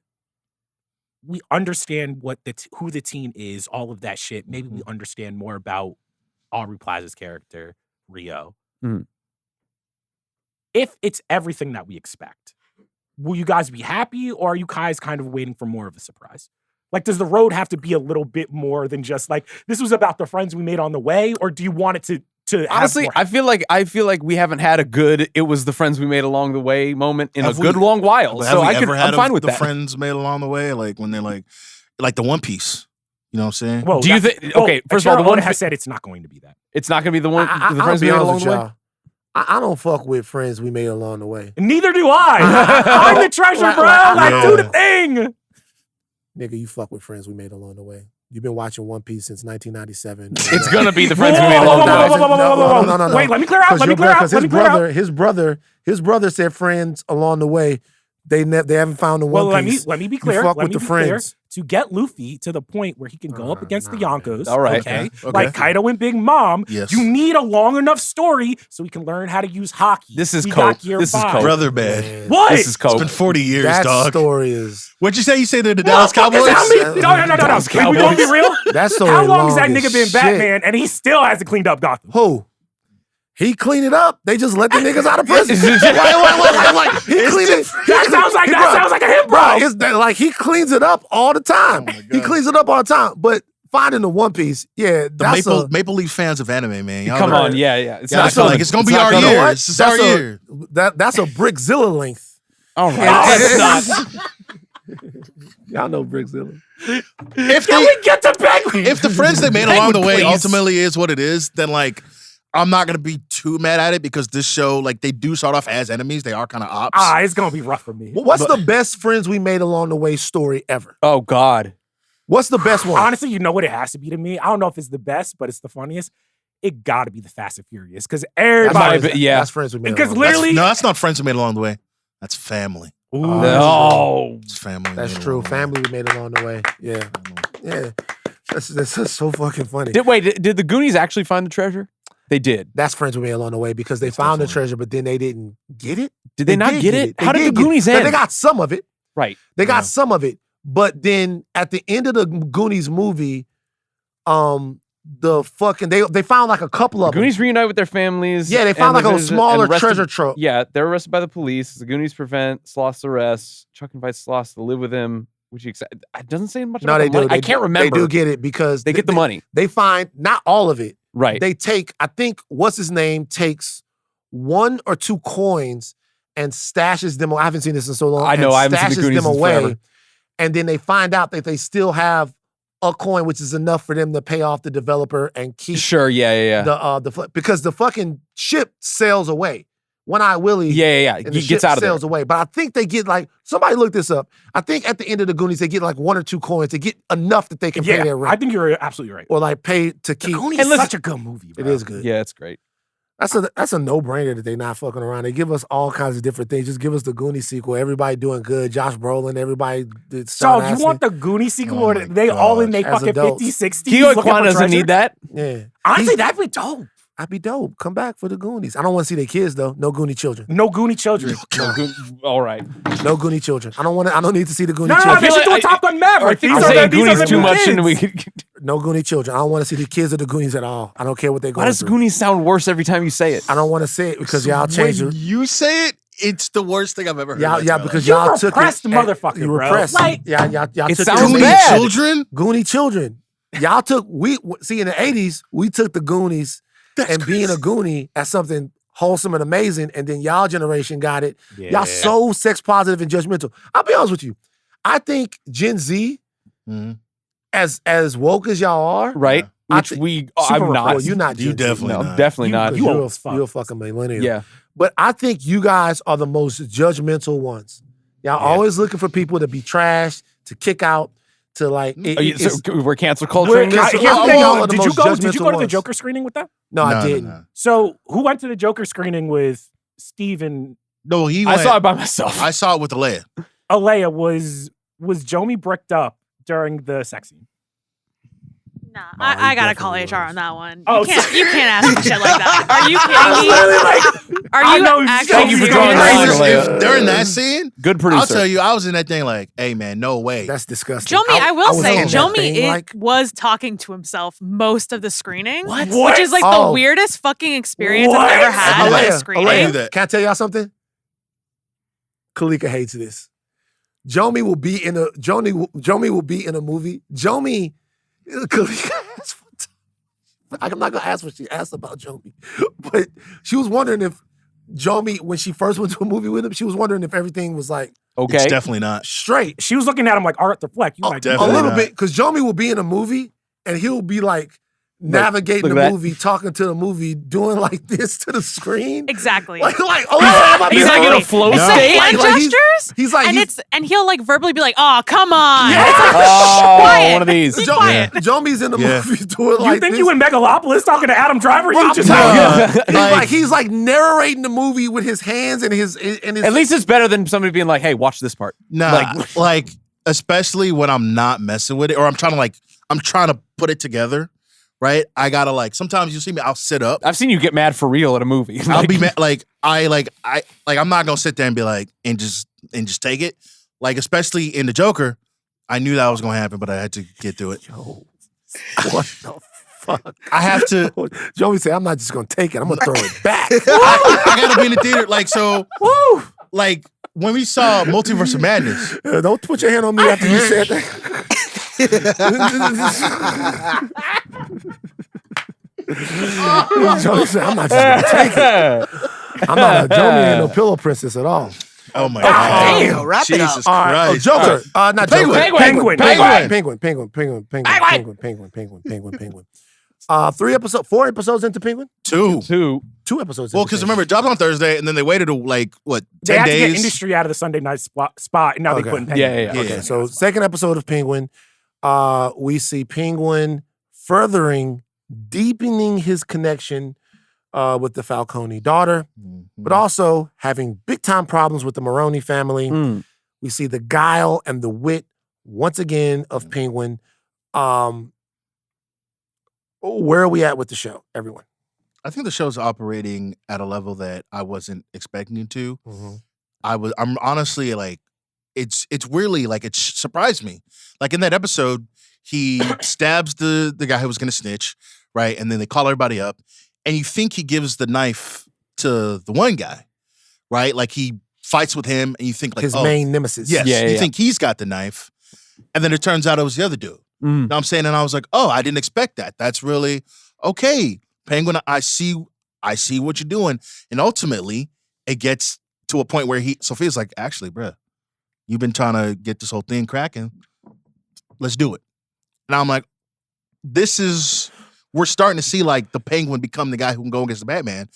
we understand who the teen is, all of that shit. Maybe we understand more about Aubrey Plaza's character, Rio. if it's everything that we expect, will you guys be happy, or are you guys kind of waiting for more of a surprise? Like, does the road have to be a little bit more than just like, this was about the friends we made on the way, or do you want it to honestly, I feel like we haven't had a good "it was the friends we made along the way" moment in a good long while. So I'm fine with the that. Friends made along the way, like when they're like the One Piece. You know what I'm saying? Well, do you think? Okay, first of all, the one has said it's not going to be that. It's not going to be the one. The I'll friends be we made honest along with the way. y'all. I don't fuck with friends we made along the way. Neither do I. I'm the treasure, bro. Like, do the thing. Nigga, you fuck with friends we made along the way. You've been watching One Piece since 1997. It's gonna be the friends we made along the way. No. Wait, let me clear out. His brother said friends along the way. They haven't found the One Piece. Let me be clear. You fuck with the friends. To get Luffy to the point where he can go up against the Yonkos. All right. Okay? Okay. Like Kaido and Big Mom. Yes. You need a long enough story so he can learn how to use hockey. This is We cope. got year This is 5. cope. Brother bad. What? This is It's cope. been 40 years, That dog. story is. What'd you say? You say they're the Dallas Cowboys? No. Dallas We gonna Cowboys. be real? That story. How long has that as nigga been shit. Batman and he still hasn't cleaned up Gotham? Who? He cleaned it up. They just let the niggas out of prison. Wait. He cleaned it. That sounds like a hit, bro. It's like he cleans it up all the time. He cleans it up all the time. But finding the One Piece, yeah, that's The Maple Leaf fans of anime, man. Y'all Come know on, that. yeah. It's gonna be our year. This is our year. That's a Brickzilla length. All right. That's not. Y'all know Brickzilla. Can we get to Penguin? If the friends they made along the way please. ultimately is what it is, then like I'm not gonna be too mad at it because this show, like they do start off as enemies. They are kind of ops. It's gonna be rough for me. What's the best friends we made along the way story ever? Oh God. What's the best one? Honestly, you know what it has to be to me? I don't know if it's the best, but it's the funniest. It gotta be the Fast and Furious. Because everybody. That's friends we made. Because along the way. literally. That's not friends we made along the way. That's family. No. It's family. That's made true. along the way. Family we made along the way. Yeah. That's so fucking funny. Did the Goonies actually find the treasure? They did. That's friends we made along the way because they found the treasure, but then they didn't get it. Did they not did get it? How did the get it. Goonies Now, end? They got some of it. Right. They got some of it. But then at the end of the Goonies movie, they found like a couple of The Goonies reunite with their families. Yeah, they found and like a there's- smaller and arrested- treasure trove. Yeah, they're arrested by the police. The Goonies prevent Sloth's arrest. Chuck invites Sloth to live with him, which it doesn't say much No, about they the money. do. I can't remember. They do get it because They get the money. They find not all of it. Right. They take, I think, what's his name takes 1 or 2 coins and stashes them. I haven't seen this in so long. I know, and I haven't seen the stashes Goonies them in away. forever. And then they find out that they still have a coin, which is enough for them to pay off the developer and keep Sure, yeah. because the fucking ship sails away. One-Eye Willie. Yeah. And He the gets ship out of there. sails away. But I think they get like, somebody look this up. I think at the end of the Goonies, they get like 1 or 2 coins to get enough that they can pay their rent. I think you're absolutely right. Or like pay to The keep. Goonies is such a good movie, bro. It is good. Yeah, it's great. That's a no-brainer that they're not fucking around. They give us all kinds of different things. Just give us the Goonies sequel. Everybody doing good. Josh Brolin, everybody did So you want the Goonies sequel or they all in they As fucking adults. 50s, 60s? Keo looking for Kwan doesn't treasure? need that. Yeah. Honestly, that'd be dope. I'd be dope. Come back for the Goonies. I don't want to see their kids though. No Goonie children. No Goonie children. All right. No Goonie children. I don't need to see the Goonie No, children. they should do a Top Gun Maverick. I think These we're are saying the Goonies too new much, kids. and we could. No Goonie children. I don't want to see the kids of the Goonies at all. I don't care what they're going Why does through. Goonies sound worse every time you say it? I don't want to say it because y'all changed When it. you say it, it's the worst thing I've ever heard. Y'all, in my because You y'all took repressed it. motherfucker, You bro. repressed. Like- y'all It took sounds Goonie bad. children. Goonie children. Y'all took see in the 80s, we took the Goonies and being a Goonie as something wholesome and amazing, and then y'all generation got it. Yeah. Y'all so sex positive and judgmental. I'll be honest with you. I think Gen Z, as woke as y'all are, Right? I Which think- I'm not. Well, you're not. You Gen Z. definitely No, not. definitely not. You're as fuck. a fucking millennial. Yeah. But I think you guys are the most judgmental ones. Y'all always looking for people to be trashed, to kick out, to like. We're cancel culture. Wait, in this? Here's the y'all thing, are y'all are the did you most go to judgmental the ones. Joker screening with them? No, I didn't. No. So who went to the Joker screening with Steve and No, he. I Went, saw it by myself. I saw it with Aleya. Aleya? Was Jomi bricked up during the sex scene? Nah, he I gotta call definitely HR was. on that one. Oh, You can't ask me shit like that. Are you kidding me? Are I you know actually Thank you for drawing the serious? line, If Aleya. during that scene, Good producer. I'll tell you, I was in that thing like, hey man, no way. That's disgusting. Jomi, I will was say, in that Jomi thing, was talking to himself most of the screening. What? Which is like Oh. the weirdest fucking experience What? I've ever had at a Aleya, screening. I do Aleya, that. can I tell y'all something? Kalika hates this. Jomi will be in a movie. Jomi, Kalika asked I'm not gonna ask what she asked about Jomi, but she was wondering if Jomi, when she first went to a movie with him, she was wondering if everything was like Okay. It's definitely not. straight. She was looking at him like Arthur Fleck. You A, like a definitely little not. bit, because Jomi will be in a movie and he'll be like navigating look the at that. movie, talking to the movie, doing like this to the screen. Exactly. Like, oh, He's like in a flow It's state. the hand Like, he's- gestures, He's like, and he'll like verbally be like, "Oh, come on." Yeah. It's like, Oh, quiet. one of these. Be quiet. Jomi's in the Yeah. movie doing You like think this. you in Megalopolis talking to Adam Driver? Bro, You I'm just telling you. Like- He's like narrating the movie with his hands and his At least it's better than somebody being like, "Hey, watch this part." Nah, like especially when I'm not messing with it, or I'm trying to put it together, right? I gotta like. Sometimes you see me, I'll sit up. I've seen you get mad for real at a movie. I'll be mad, I'm not gonna sit there and be like and just take it. Like especially in the Joker, I knew that was gonna happen, but I had to get through it. Yo, what the fuck? I have to. Jomi said, "I'm not just gonna take it. I'm gonna throw it back." I gotta be in the theater. Like so. Like when we saw Multiverse of Madness. Don't put your hand on me after you said that. Jomi said, "I'm not just gonna take it. I'm not a Jomi ain't no pillow princess at all." Oh my Damn, God! wrap it Jesus up. All right, Christ! Joker. Not Penguin. Joker. Penguin. Penguin. 4 episodes into Penguin. Two. 2. 2 episodes. Well, into because Penguin. remember, it dropped on Thursday, and then they waited to like what They 10 had to get days. industry out of the Sunday night spot, and now Okay. they put in Penguin. Yeah. Yeah. Okay, so second episode of Penguin, we see Penguin deepening his connection with the Falcone daughter, but also having big time problems with the Maroney family. Mm. We see the guile and the wit once again of Penguin. Where are we at with the show, everyone? I think the show's operating at a level that I wasn't expecting it to. I'm honestly like, it's weirdly like it surprised me. Like in that episode, he stabs the guy who was gonna snitch, right? And then they call everybody up, and you think he gives the knife to the one guy, right? Like he fights with him, and you think like His main nemesis. yes, Yeah, you yeah. think he's got the knife, and then it turns out it was the other dude. Mm. You know what I'm saying? And I was like, oh, I didn't expect that. That's really okay. Penguin, I see what you're doing. And ultimately, it gets to a point where Sophia's like, actually, bruh, you've been trying to get this whole thing cracking. Let's do it. And I'm like, we're starting to see like the Penguin become the guy who can go against the Batman.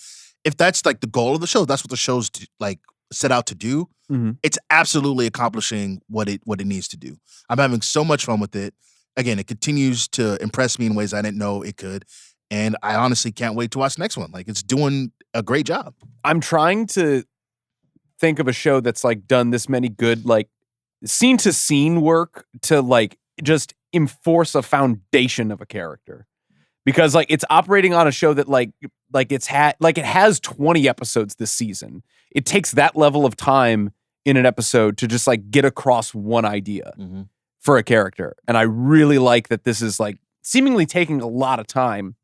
If that's like the goal of the show, that's what the show's like set out to do. Mhm. It's absolutely accomplishing what it needs to do. I'm having so much fun with it. Again, it continues to impress me in ways I didn't know it could. And I honestly can't wait to watch the next one. Like, it's doing a great job. I'm trying to think of a show that's like done this many good like scene to scene work to like just enforce a foundation of a character. Because like it's operating on a show that like it has 20 episodes this season. It takes that level of time in an episode to just like get across one idea for a character. And I really like that this is like seemingly taking a lot of time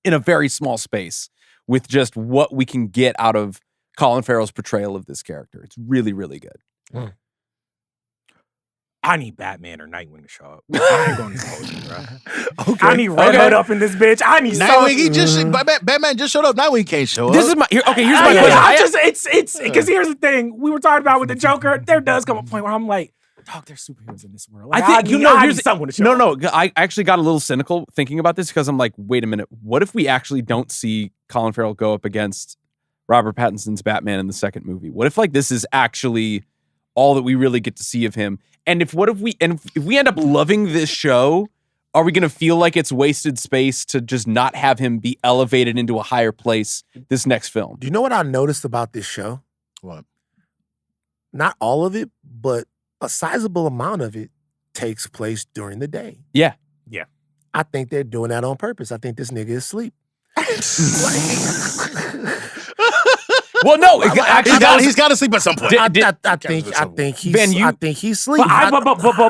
in a very small space with just what we can get out of Colin Farrell's portrayal of this character. It's really, really good. I need Batman or Nightwing to show up. I ain't gonna hold you, bro. Okay. I need Red Hood up in this bitch. I need Nightwing, Batman just showed up. Nightwing can't show up. This is my here's my Yeah, question. it's because here's the thing we were talking about with the Joker. There does come a point where I'm like, dog, there's superheroes in this world. Like, I think I need someone to show up. I actually got a little cynical thinking about this because I'm like, wait a minute, what if we actually don't see Colin Farrell go up against Robert Pattinson's Batman in the second movie? What if like this is actually all that we really get to see of him? And if we end up loving this show, are we going to feel like it's wasted space to just not have him be elevated into a higher place this next film? Do you know what I noticed about this show? What? Not all of it, but a sizable amount of it takes place during the day. Yeah. I think they're doing that on purpose. I think this nigga is asleep. Well, no, actually, he's got to sleep at some point. I think he's asleep.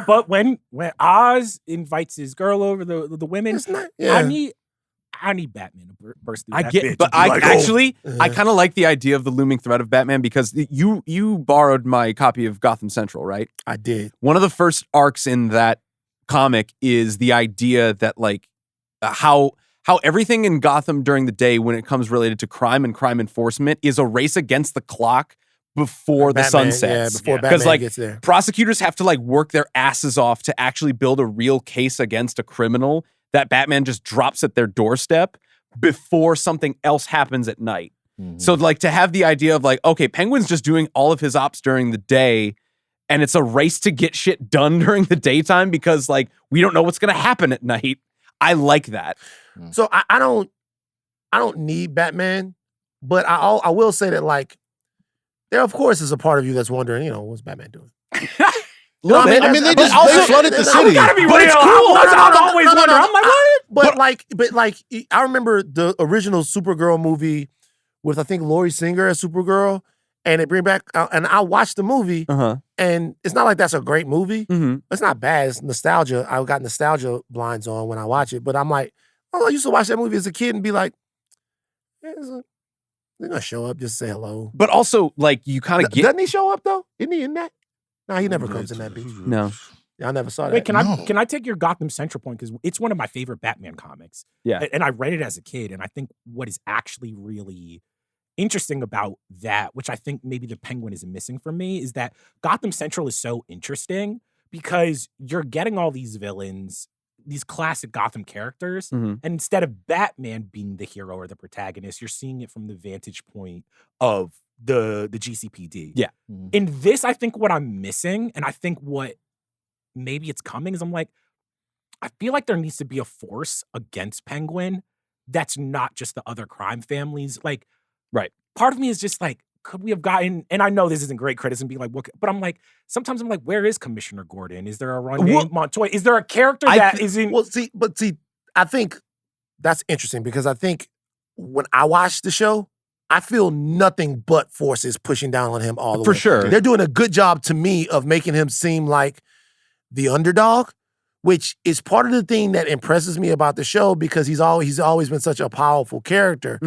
But when Oz invites his girl over, the women, I need Batman to burst through that bitch. But I kind of like the idea of the looming threat of Batman because you borrowed my copy of Gotham Central, right? I did. One of the first arcs in that comic is the idea that like how everything in Gotham during the day when it comes related to crime and crime enforcement is a race against the clock before the sun sets. Before Batman gets there. Prosecutors have to like work their asses off to actually build a real case against a criminal that Batman just drops at their doorstep before something else happens at night. Mm-hmm. So like to have the idea of like, okay, Penguin's just doing all of his ops during the day and it's a race to get shit done during the daytime because like we don't know what's going to happen at night. I like that. So I don't need Batman, but I will say that like there of course is a part of you that's wondering, what's Batman doing? They flooded the city. Gotta be real. It's cool. I'm always wondering. I'm like, what? But I remember the original Supergirl movie with I think Laurie Singer as Supergirl, and it bring back and I watched the movie, and it's not like that's a great movie. Mm-hmm. It's not bad. It's nostalgia. I got nostalgia blinds on when I watch it, but I'm like, I used to watch that movie as a kid and be like, they're gonna show up just to say hello. But also, like, you kind of get. Doesn't he show up though? Isn't he in that? No, he never comes in that beach. No. Yeah, I never saw that. Wait, can I take your Gotham Central point? Because it's one of my favorite Batman comics. Yeah. And I read it as a kid, and I think what is actually really interesting about that, which I think maybe the Penguin is missing for me, is that Gotham Central is so interesting because you're getting all these villains, these classic Gotham characters, and instead of Batman being the hero or the protagonist, you're seeing it from the vantage point of the GCPD. Yeah. In this, I think what I'm missing, and I think what maybe it's coming, is I'm like, I feel like there needs to be a force against Penguin that's not just the other crime families. Like, right. Part of me is just like, could we have gotten, and I know this isn't great criticism, be like, what, but I'm like, sometimes I'm like, where is Commissioner Gordon? Is there a run named Montoya? Is there a character that isn't? Well, see, I think that's interesting because I think when I watch the show, I feel nothing but forces pushing down on him all the way. For sure. They're doing a good job to me of making him seem like the underdog, which is part of the thing that impresses me about the show because he's always been such a powerful character.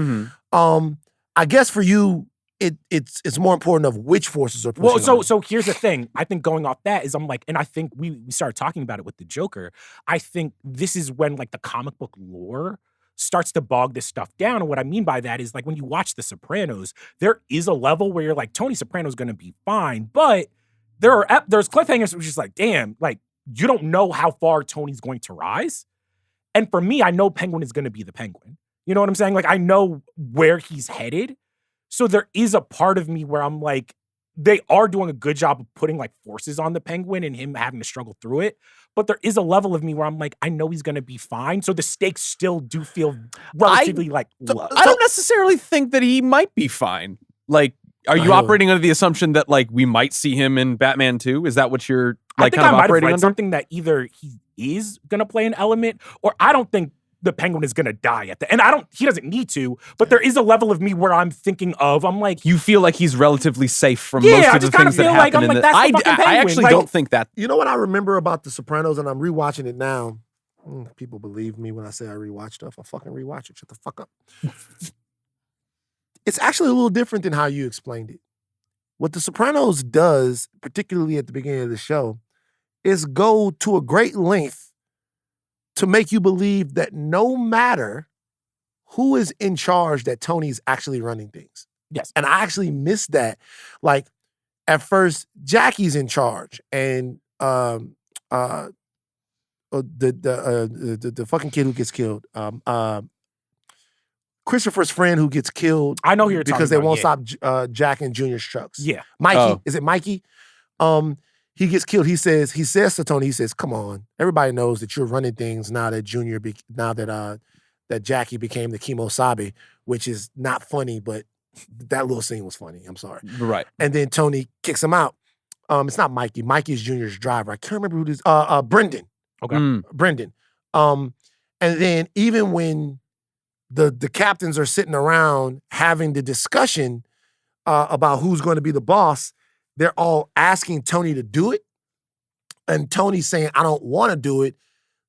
I guess for you, it's more important of which forces are pushing. Well, so here's the thing. I think going off that is I'm like, and I think we started talking about it with the Joker. I think this is when like the comic book lore starts to bog this stuff down. And what I mean by that is like when you watch The Sopranos, there is a level where you're like, Tony Soprano's gonna be fine, but there's cliffhangers which is like, damn, like you don't know how far Tony's going to rise. And for me, I know Penguin is gonna be the Penguin. You know what I'm saying? Like I know where he's headed. So there is a part of me where I'm like, they are doing a good job of putting like forces on the Penguin and him having to struggle through it. But there is a level of me where I'm like, I know he's going to be fine. So the stakes still do feel relatively low. I don't necessarily think that he might be fine. Like, are you operating under the assumption that like we might see him in Batman 2? Is that what you're like kind of operating under? Something that either he is going to play an element or I don't think the Penguin is going to die at the end. He doesn't need to, but there is a level of me where I'm thinking of, I'm like. You feel like he's relatively safe from most of the things that happen in this. I actually don't think that. You know what I remember about The Sopranos, and I'm rewatching it now. People believe me when I say I rewatch stuff. I fucking rewatch it. Shut the fuck up. It's actually a little different than how you explained it. What The Sopranos does, particularly at the beginning of the show, is go to a great length to make you believe that no matter who is in charge, that Tony's actually running things. Yes. And I actually missed that. Like, at first, Jackie's in charge, and the fucking kid who gets killed, Christopher's friend who gets killed. I know who you're talking about. Because they won't stop Jack and Junior's trucks. Yeah. Mikey. Is it Mikey? He gets killed. He says to Tony, he says, "Come on, everybody knows that you're running things now that that Jackie became the Kimosabe," which is not funny, but that little scene was funny. I'm sorry. Right. And then Tony kicks him out. It's not Mikey. Mikey is Junior's driver. I can't remember who this. Brendan. Okay. Brendan. And then even when the captains are sitting around having the discussion about who's going to be the boss, they're all asking Tony to do it. And Tony's saying, I don't want to do it.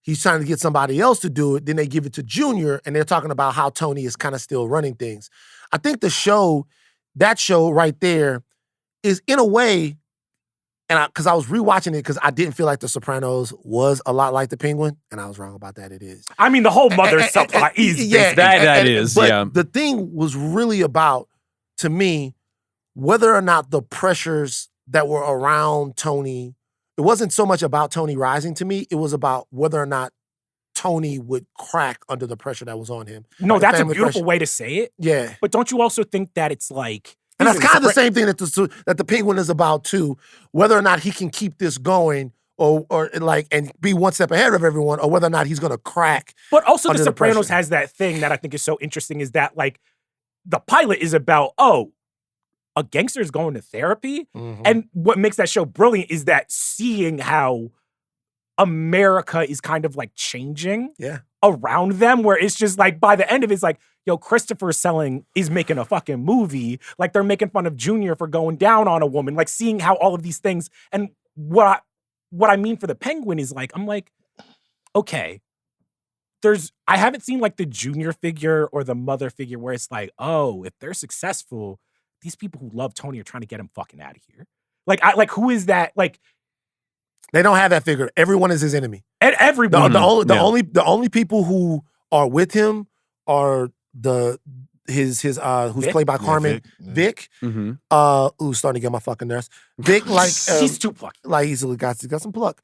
He's trying to get somebody else to do it. Then they give it to Junior, and they're talking about how Tony is kind of still running things. I think that show right there is in a way, and because I was rewatching it because I didn't feel like The Sopranos was a lot like The Penguin, and I was wrong about that. It is. I mean, the whole mother subplot is that is. But the thing was really about, to me, whether or not the pressures that were around Tony, it wasn't so much about Tony rising to me. It was about whether or not Tony would crack under the pressure that was on him. No, that's a beautiful way to say it. Yeah. But don't you also think that it's like... And that's kind of the same thing that the Penguin is about too, whether or not he can keep this going or like and be one step ahead of everyone, or whether or not he's going to crack. But also The Sopranos has that thing that I think is so interesting is that like the pilot is about, a gangster is going to therapy. Mm-hmm. And what makes that show brilliant is that seeing how America is kind of like changing around them, where it's just like by the end of it, it's like, yo, Christopher Selling is making a fucking movie. Like they're making fun of Junior for going down on a woman, like seeing how all of these things. And what I mean for the Penguin is like, I'm like, okay, I haven't seen like the Junior figure or the mother figure where it's like, oh, if they're successful, these people who love Tony are trying to get him fucking out of here. Like, who is that? Like, they don't have that figure. Everyone is his enemy. And everyone. The only people who are with him are his who's Vic? played by Carmen, Vic. Who's starting to get my fucking nerves. Vic, like he's too plucky. Like he's got some pluck.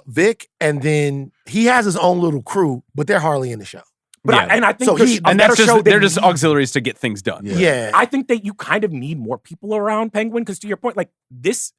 Vic, and then he has his own little crew, but they're hardly in the show. But I think so they're just auxiliaries to get things done. Yeah. I think that you kind of need more people around Penguin, because to your point, like this,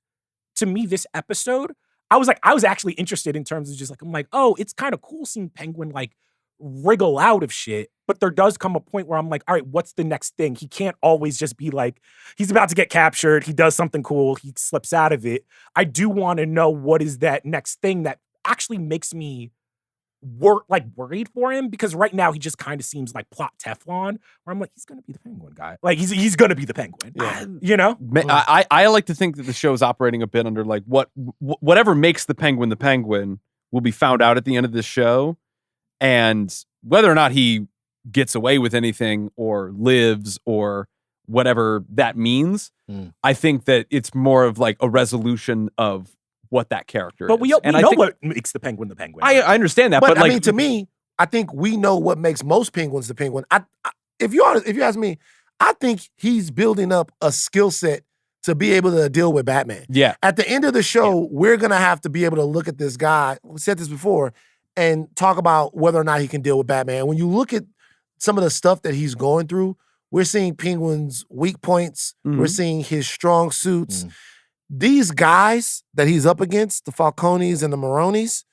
to me, this episode, I was actually interested in terms of just like, I'm like, oh, it's kind of cool seeing Penguin like wriggle out of shit. But there does come a point where I'm like, all right, what's the next thing? He can't always just be like, he's about to get captured. He does something cool. He slips out of it. I do want to know what is that next thing that actually makes me worried for him, because right now he just kind of seems like plot Teflon, where I'm like, he's going to be the Penguin guy. Like he's going to be the Penguin. Yeah. You know? I like to think that the show is operating a bit under like whatever makes the Penguin will be found out at the end of this show. And whether or not he gets away with anything or lives or whatever that means, I think that it's more of like a resolution of what that character but is. We know what makes the Penguin the Penguin. I understand that. But I like, mean, to me, I think we know what makes most Penguins the Penguin. If you ask me, I think he's building up a skill set to be able to deal with Batman. Yeah. At the end of the show, we're going to have to be able to look at this guy, we said this before, and talk about whether or not he can deal with Batman. When you look at some of the stuff that he's going through, we're seeing Penguin's weak points. Mm-hmm. We're seeing his strong suits. These guys that he's up against, the Falcones and the Maronis,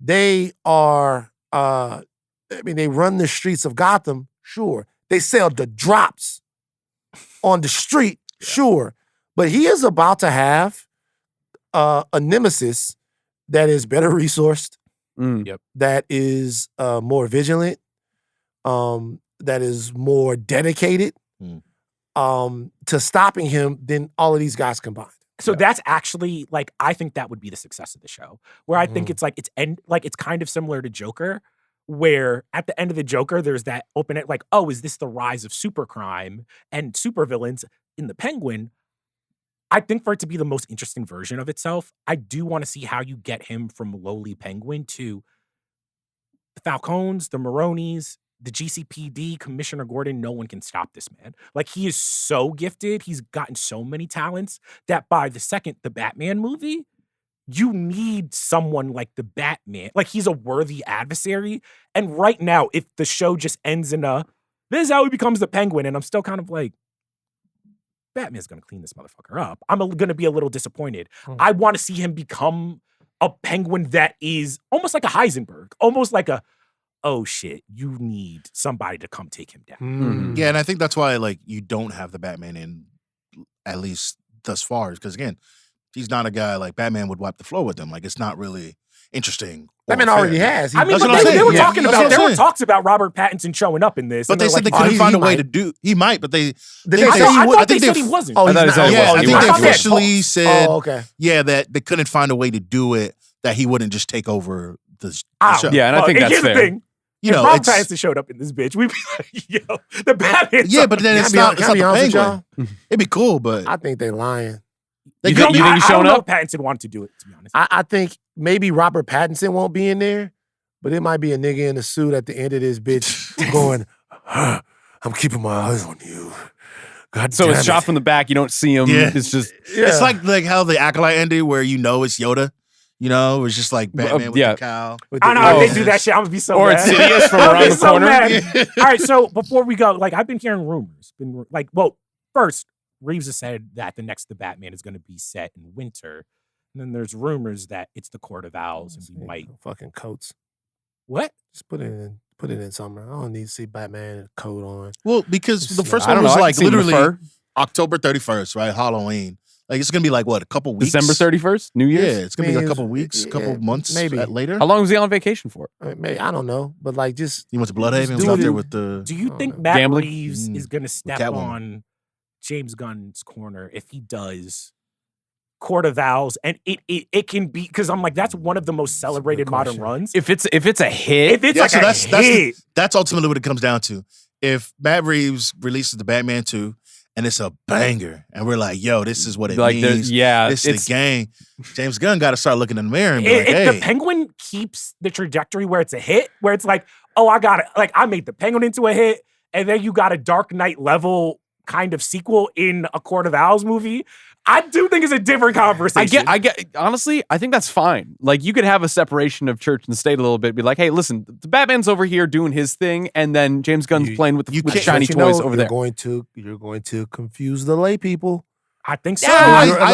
they are, they run the streets of Gotham, sure. They sell the drops on the street, sure. But he is about to have a nemesis that is better resourced, that is more vigilant, that is more dedicated to stopping him than all of these guys combined. So that's actually like, I think that would be the success of the show, where I think it's like it's kind of similar to Joker, where at the end of the Joker, there's that open like, oh, is this the rise of supercrime and supervillains in the Penguin? I think for it to be the most interesting version of itself, I do want to see how you get him from lowly Penguin to the Falcones, the Maronis, the GCPD, Commissioner Gordon. No one can stop this man. Like, he is so gifted. He's gotten so many talents that by the Batman movie, you need someone like the Batman. Like, he's a worthy adversary. And right now, if the show just ends in this is how he becomes the Penguin, and I'm still kind of like, Batman's going to clean this motherfucker up, I'm going to be a little disappointed. I want to see him become a Penguin that is almost like a Heisenberg, almost like a, oh shit, you need somebody to come take him down. Yeah, and I think that's why like you don't have the Batman in, at least thus far, because again, he's not a guy like Batman would wipe the floor with him. Like it's not really interesting. Batman already has. I mean, but they were talking about there were talks about Robert Pattinson showing up in this, but they said they couldn't find a way to do. He might, but they. I think they said he wasn't. Oh, he's not. Yeah, I think they officially said. Oh, okay. Yeah, that they couldn't find a way to do it. That he wouldn't just take over the show. Yeah, and I think that's here's fair. The thing. You know, Robert Pattinson showed up in this bitch, we'd be like, yo, the Batman. Yeah, but then it's not the Penguin. Y'all? It'd be cool, but I think they lying. You think he's showing up? Pattinson wanted to do it, to be honest. I think maybe Robert Pattinson won't be in there, but it might be a nigga in a suit at the end of this bitch going, I'm keeping my eyes on you. God so damn it's shot from the back. You don't see him. Yeah. It's just. Yeah. It's like how the Acolyte ended, where you know it's Yoda. You know, it's just like Batman with the cow. I know if they do that shit, I'm gonna be so or mad. Or it's Zenieris from around the corner. All right, so before we go, like I've been hearing rumors. First, Reeves has said that the next The Batman is gonna be set in winter. And then there's rumors that it's the Court of Owls and we might fucking coats. What? Just put it in somewhere. I don't need to see Batman coat on. Well, because the first one was like literally October 31st, right? Halloween. Like it's gonna be like what, a couple weeks? December 31st, New Year's. Yeah, it's gonna be like a couple weeks, couple months, maybe later. How long was he on vacation for? Maybe I don't know, but like just he went to Bloodhaven. Was out there with the. Do you think Matt Reeves is gonna step on James Gunn's corner if he does Court of Owls? And it can be because I'm like that's one of the most celebrated modern runs. If it's a hit, that's ultimately what it comes down to. If Matt Reeves releases the Batman 2. And it's a banger. And we're like, yo, this is what it means. This is the game. James Gunn got to start looking in the mirror and be like, hey. The Penguin keeps the trajectory where it's a hit, where it's like, oh, I got it. Like, I made the Penguin into a hit, and then you got a Dark Knight level kind of sequel in a Court of Owls movie. I do think it's a different conversation. I get. Honestly, I think that's fine. Like, you could have a separation of church and state a little bit. Be like, hey, listen, the Batman's over here doing his thing, and then James Gunn's playing with the shiny toys over there. You're going to confuse the lay people. I think so.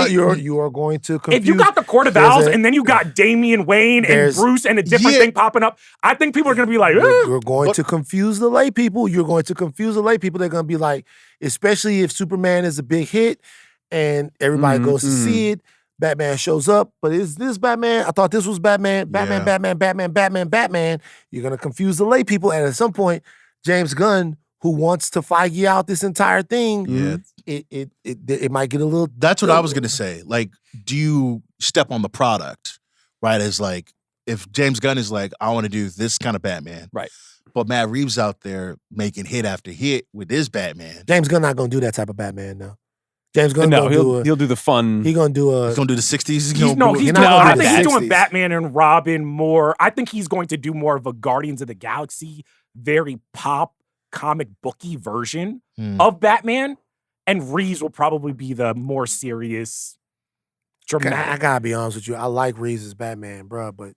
You are going to confuse. If you got the Court of Owls and then you got Damian Wayne and Bruce and a different thing popping up, I think people are going to be like, You're going to confuse the lay people. You're going to confuse the lay people. They're going to be like, especially if Superman is a big hit and everybody goes to see it. Batman shows up, but is this Batman? I thought this was Batman. Batman. You're going to confuse the lay people. And at some point, James Gunn, who wants to Feige out this entire thing, it might get a little. That's what I was gonna say. Like, do you step on the product, right? As like, if James Gunn is like, I want to do this kind of Batman, right? But Matt Reeves out there making hit after hit with his Batman. James Gunn not gonna do that type of Batman, though. James Gunn he'll do the fun. He's gonna do the 60s. I think he's doing Batman and Robin more. I think he's going to do more of a Guardians of the Galaxy, very pop comic booky version of Batman. And Reeves will probably be the more serious, dramatic. I gotta be honest with you. I like Reeves as Batman, bro, but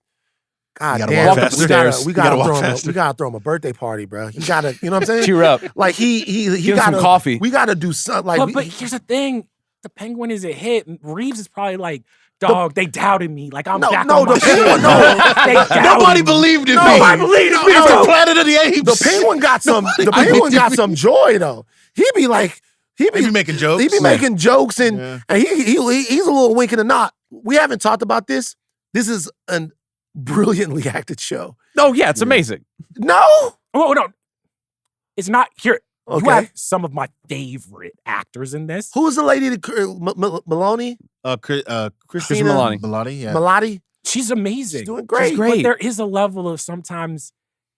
God damn, we gotta throw him a birthday party, bro. He gotta, you know what I'm saying? Cheer up. Like he got some coffee. We gotta do something. Like, but here's the thing: the Penguin is a hit. Reeves is probably like, dog, they doubted me. Like I'm back on my Penguin. Nobody believed in me. Nobody believed in me. It's the Planet of the Apes. The Penguin got some. The Penguin got some joy though. He be making jokes. He be making jokes, and he's a little wink and a nod. We haven't talked about this. This is a brilliantly acted show. Oh yeah, it's amazing. No, no, it's not here. Okay. You have some of my favorite actors in this. Who's the lady? Maloney? Christina Maloney. Yeah. Malati. She's amazing. She's doing great. But there is a level of sometimes.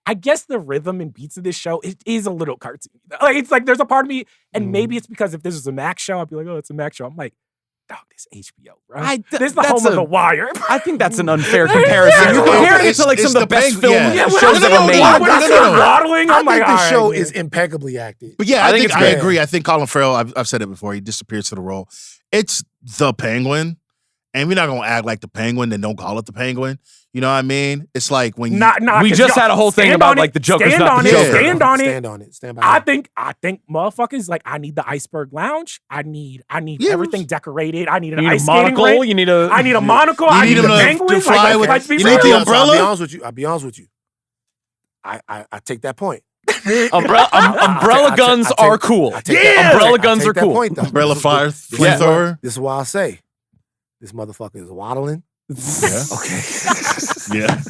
I guess the rhythm and beats of this show is a little cartoony. Like it's like there's a part of me, and maybe it's because if this was a Max show, I'd be like, oh, it's a Max show. I'm like, dog, this HBO, bro. This is the home of The Wire. I think that's an unfair comparison. You're comparing it to like some of the best film shows ever made. I think the show is impeccably acted. But yeah, I agree. I think Colin Farrell, I've said it before, he disappears to the role. It's the Penguin. And we're not gonna act like the Penguin and don't call it the Penguin. You know what I mean? It's like when we just had a whole thing about like the Joker's not the Joker. Stand on it. Stand on it. Stand by it. I think motherfuckers like I need the Iceberg Lounge. I need everything decorated. I need an ice skating rink. I need a monocle. I need the penguins. You need the umbrella. I'll be honest with you. I take that point. Umbrella guns are cool. Umbrella guns are cool. Umbrella fire, flamethrower. This is why I say. This motherfucker is waddling. Yeah. Okay. Yeah.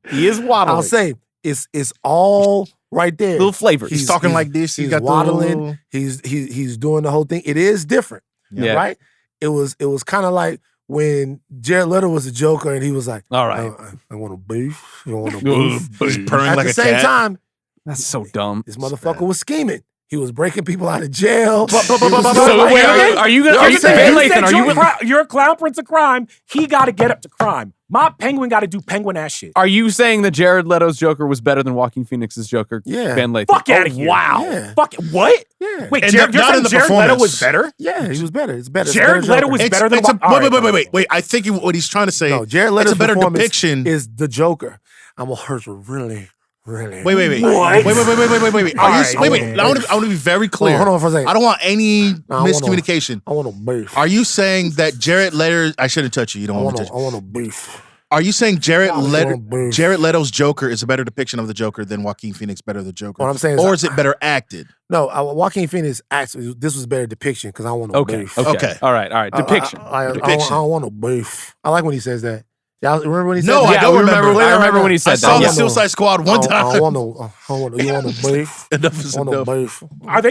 He is waddling. I'll say it's all right there. Little flavors. He's talking like this. He's got waddling. He's doing the whole thing. It is different. Yeah. Right? It was kind of like when Jared Leto was a Joker and he was like, All right. I want a beef. You want a beef? He's purring At like the a same cat. time, That's so dumb. this motherfucker was scheming. He was breaking people out of jail. So wait, are you gonna? Are you saying- saying, Lathan? You're a clown prince of crime. He got to get up to crime. My Penguin got to do Penguin ass shit. Are you saying that Jared Leto's Joker was better than Joaquin Phoenix's Joker? Yeah. Ben Lathan. Fuck out of here. Wow. Yeah. Fuck what? Yeah. Wait, And Jared, not you're in saying the Jared Leto performance. was better? Yeah, he was better. It's better. It's Jared better Leto was Joker. better than It's a, all right, wait. I think what he's trying to say. No, Jared Leto's it's a better performance depiction. is the Joker. I'm gonna hurt you really. Wait. What? Wait. All Are right, you? Wait. hold on. I want to be very clear. Hold on for a second. I don't want any I want miscommunication. I want a beef. Are you saying that Jared Leto? I shouldn't touch you. You don't I want want me to touch. a beef. Are you saying I want beef. Jared Leto's Joker is a better depiction of the Joker than Joaquin Phoenix better the Joker? What I'm saying is or is it better acted? No, Joaquin Phoenix actually this was better depiction because I want a Okay. beef. Okay. All right. Depiction. I Depiction. don't want a beef. I like when he says that. Y'all remember when he said No, that? I don't we remember. I remember when he I said saw that. the Suicide Squad one time. I want you want a beef? Enough is I want a enough. beef. Are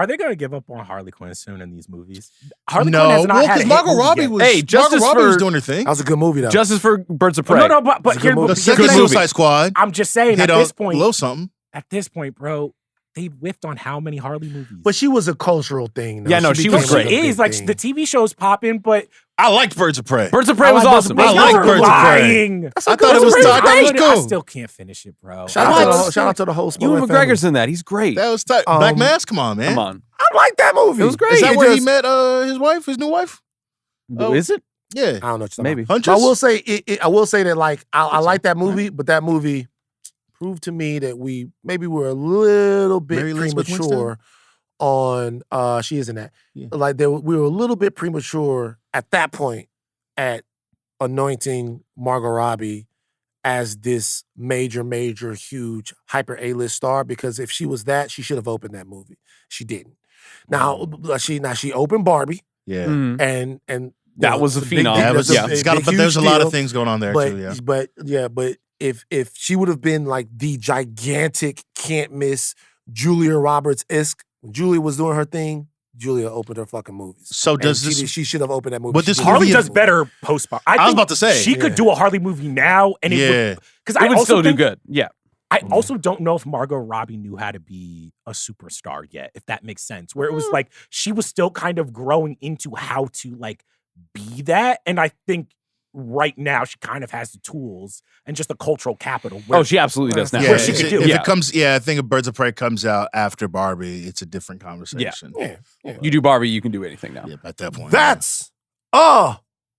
they gonna give up on Harley Quinn soon in these movies? Harley No, Quinn has not well, had a because hit Margot movie Robbie yet. was. Hey, Margot Justice Robbie was for- doing her thing. That was a good movie though. Justice for Birds of Prey. No, but It's a here, good movie. The Good second movie. Suicide Squad I'm just saying hit at on this a point, little something. bro, they whiffed on how many Harley movies? But she was a cultural thing. Though. Yeah, no, she was became great. a She big is like thing. the TV show's popping, but I liked Birds of Prey. Birds of Prey was I like awesome. I like you're Birds of Prey. lying. That's a I good thought it was movie. tight. That was I cool. still can't finish it, bro. Shout out to the host. Ewan McGregor's in that. He's great. That was tight. Black Mask, come on, man. Come on. I like that movie. It was great. Is that It where he just- met his wife, his new wife? Oh. Is it? Yeah. I don't know what you're talking Maybe. about. Huntress? But I will say, I will say that like I like that movie, but that movie proved to me that we maybe were a little bit Mary Elizabeth premature on. She is in that. Yeah. Like we were a little bit premature at that point at anointing Margot Robbie as this major, huge, hyper A-list star. Because if she was that, she should have opened that movie. She didn't. Now she opened Barbie, Yeah. Mhm. and That you know, was a it's big- phenom. Yeah, that's but big, there's a huge lot deal. of things going on there But too. Yeah. but if she would have been like the gigantic can't miss Julia Roberts-esque, when Julia was doing her thing, Julia opened her fucking movies. So And does she this? did- she should have opened that movie. But She this didn't. Harley movie- does better post. I was about to say. she could do a Harley movie now, and it would. Yeah. Because It I would also still do think, good. Yeah. I also don't know if Margot Robbie knew how to be a superstar yet, if that makes sense. Where it was like she was still kind of growing into how to like be that, and I think right now she kind of has the tools and just the cultural capital. Where, Oh, she absolutely does now. Yeah, What she could do. if Yeah. it comes, I think if Birds of Prey comes out after Barbie, it's a different conversation. Yeah. You do Barbie, you can do anything now. Yeah, at that point. That's a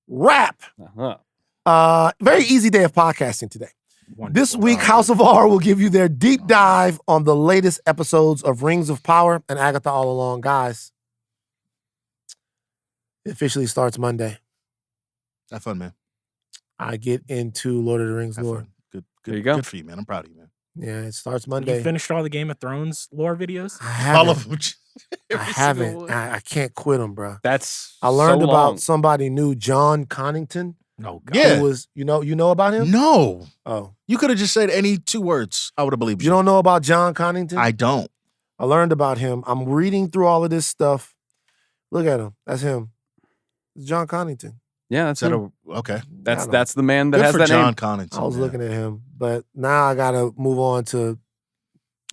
wrap. Uh-huh. Very easy day of podcasting today. Wonderful. This week, House of R will give you their deep dive on the latest episodes of Rings of Power and Agatha All Along. Guys, it officially starts Monday. Have fun, man. I get into Lord of the Rings Have lore. fun. Good. There you go. Good for you, man. I'm proud of you, man. Yeah, it starts You Monday. finished all the Game of Thrones lore videos. I haven't. All of them. I haven't. I can't quit them, bro. That's I learned so about long. somebody new, John Connington. Oh God. Yeah. Who was, you know about him? No. Oh. You could have just said any 2 words. I would have believed You don't know about John Connington? I don't. I learned about him. I'm reading through all of this stuff. Look at him. That's him. It's John Connington. Yeah, that's Is that him. okay. That's the man that Good has for that John name. Connington. I was man. looking at him, but now I gotta move on to.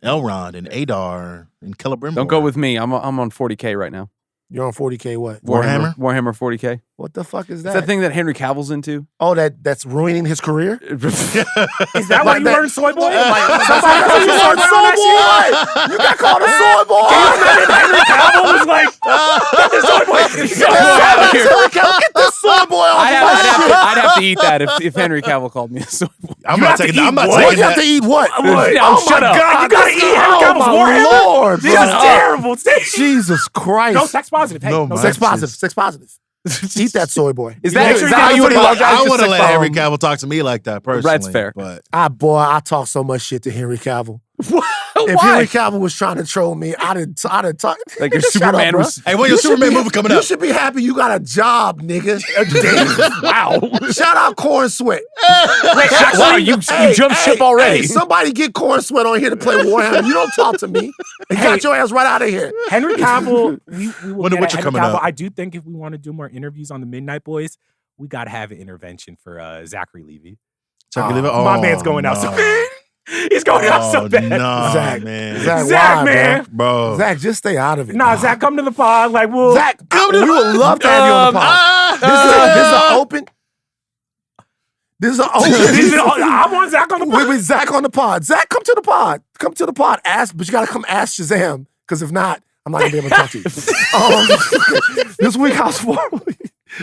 Elrond and Adar and Celebrimbor. Don't go with me. I'm on 40K right now. You're on 40K. What? Warhammer? Warhammer 40K. What the fuck is Is that? that thing that Henry Cavill's into? Oh, that's ruining his career. Is that why you learned Soy Boy? Somebody told you learned Soy Boy. You got called a Soy Boy. Henry Cavill was like, "Get this Soy Boy." Get this Soy Boy off I'd have to eat that if Henry Cavill called me a soy boy. I'm You not have to taking that. eat I'm not what? taking You have to that. eat what? Oh, shut up. God, you gotta eat Henry Cavill's my Warhammer. Lord, This bro. is terrible. Jesus Christ. No, sex positive. Hey, No, no, man. Sex Sex positive. Sex positive. Eat that soy boy. Is Make that, sure is you that how get you would somebody apologize? I want to Just let like, Henry Cavill talk to me like that personally. That's fair. But Boy, I talk so much shit to Henry Cavill. If Henry Cavill was trying to troll me, I'd have talked. Like your Superman was. Hey, when your Superman movie coming You up? should be happy you got a job, nigga. Wow. Shout out Corn Sweat. Wow, you jumped ship already. Hey, somebody get Corn Sweat on here to play Warhammer. You don't talk to me. And got your ass right out of here. Henry Cavill, we will Wonder get what at you're Henry coming Cavill. up. I do think if we want to do more interviews on the Midnight Boys, we got to have an intervention for Zachary Levi. My man's going out so bad. He's going out so bad. No, Zach, man. Zach, why, man. Bro. Zach, just stay out of it. Nah, Zach, come to the pod. Like, we'll. Zach, we would love to have you on the pod. This is an open. This is an open. I want Zach on the pod. With Zach on the pod. Zach, come to the pod. Come to the pod. Ask, but you got to come ask Shazam, because if not, I'm not going to be able to talk to you. This week, House Folie.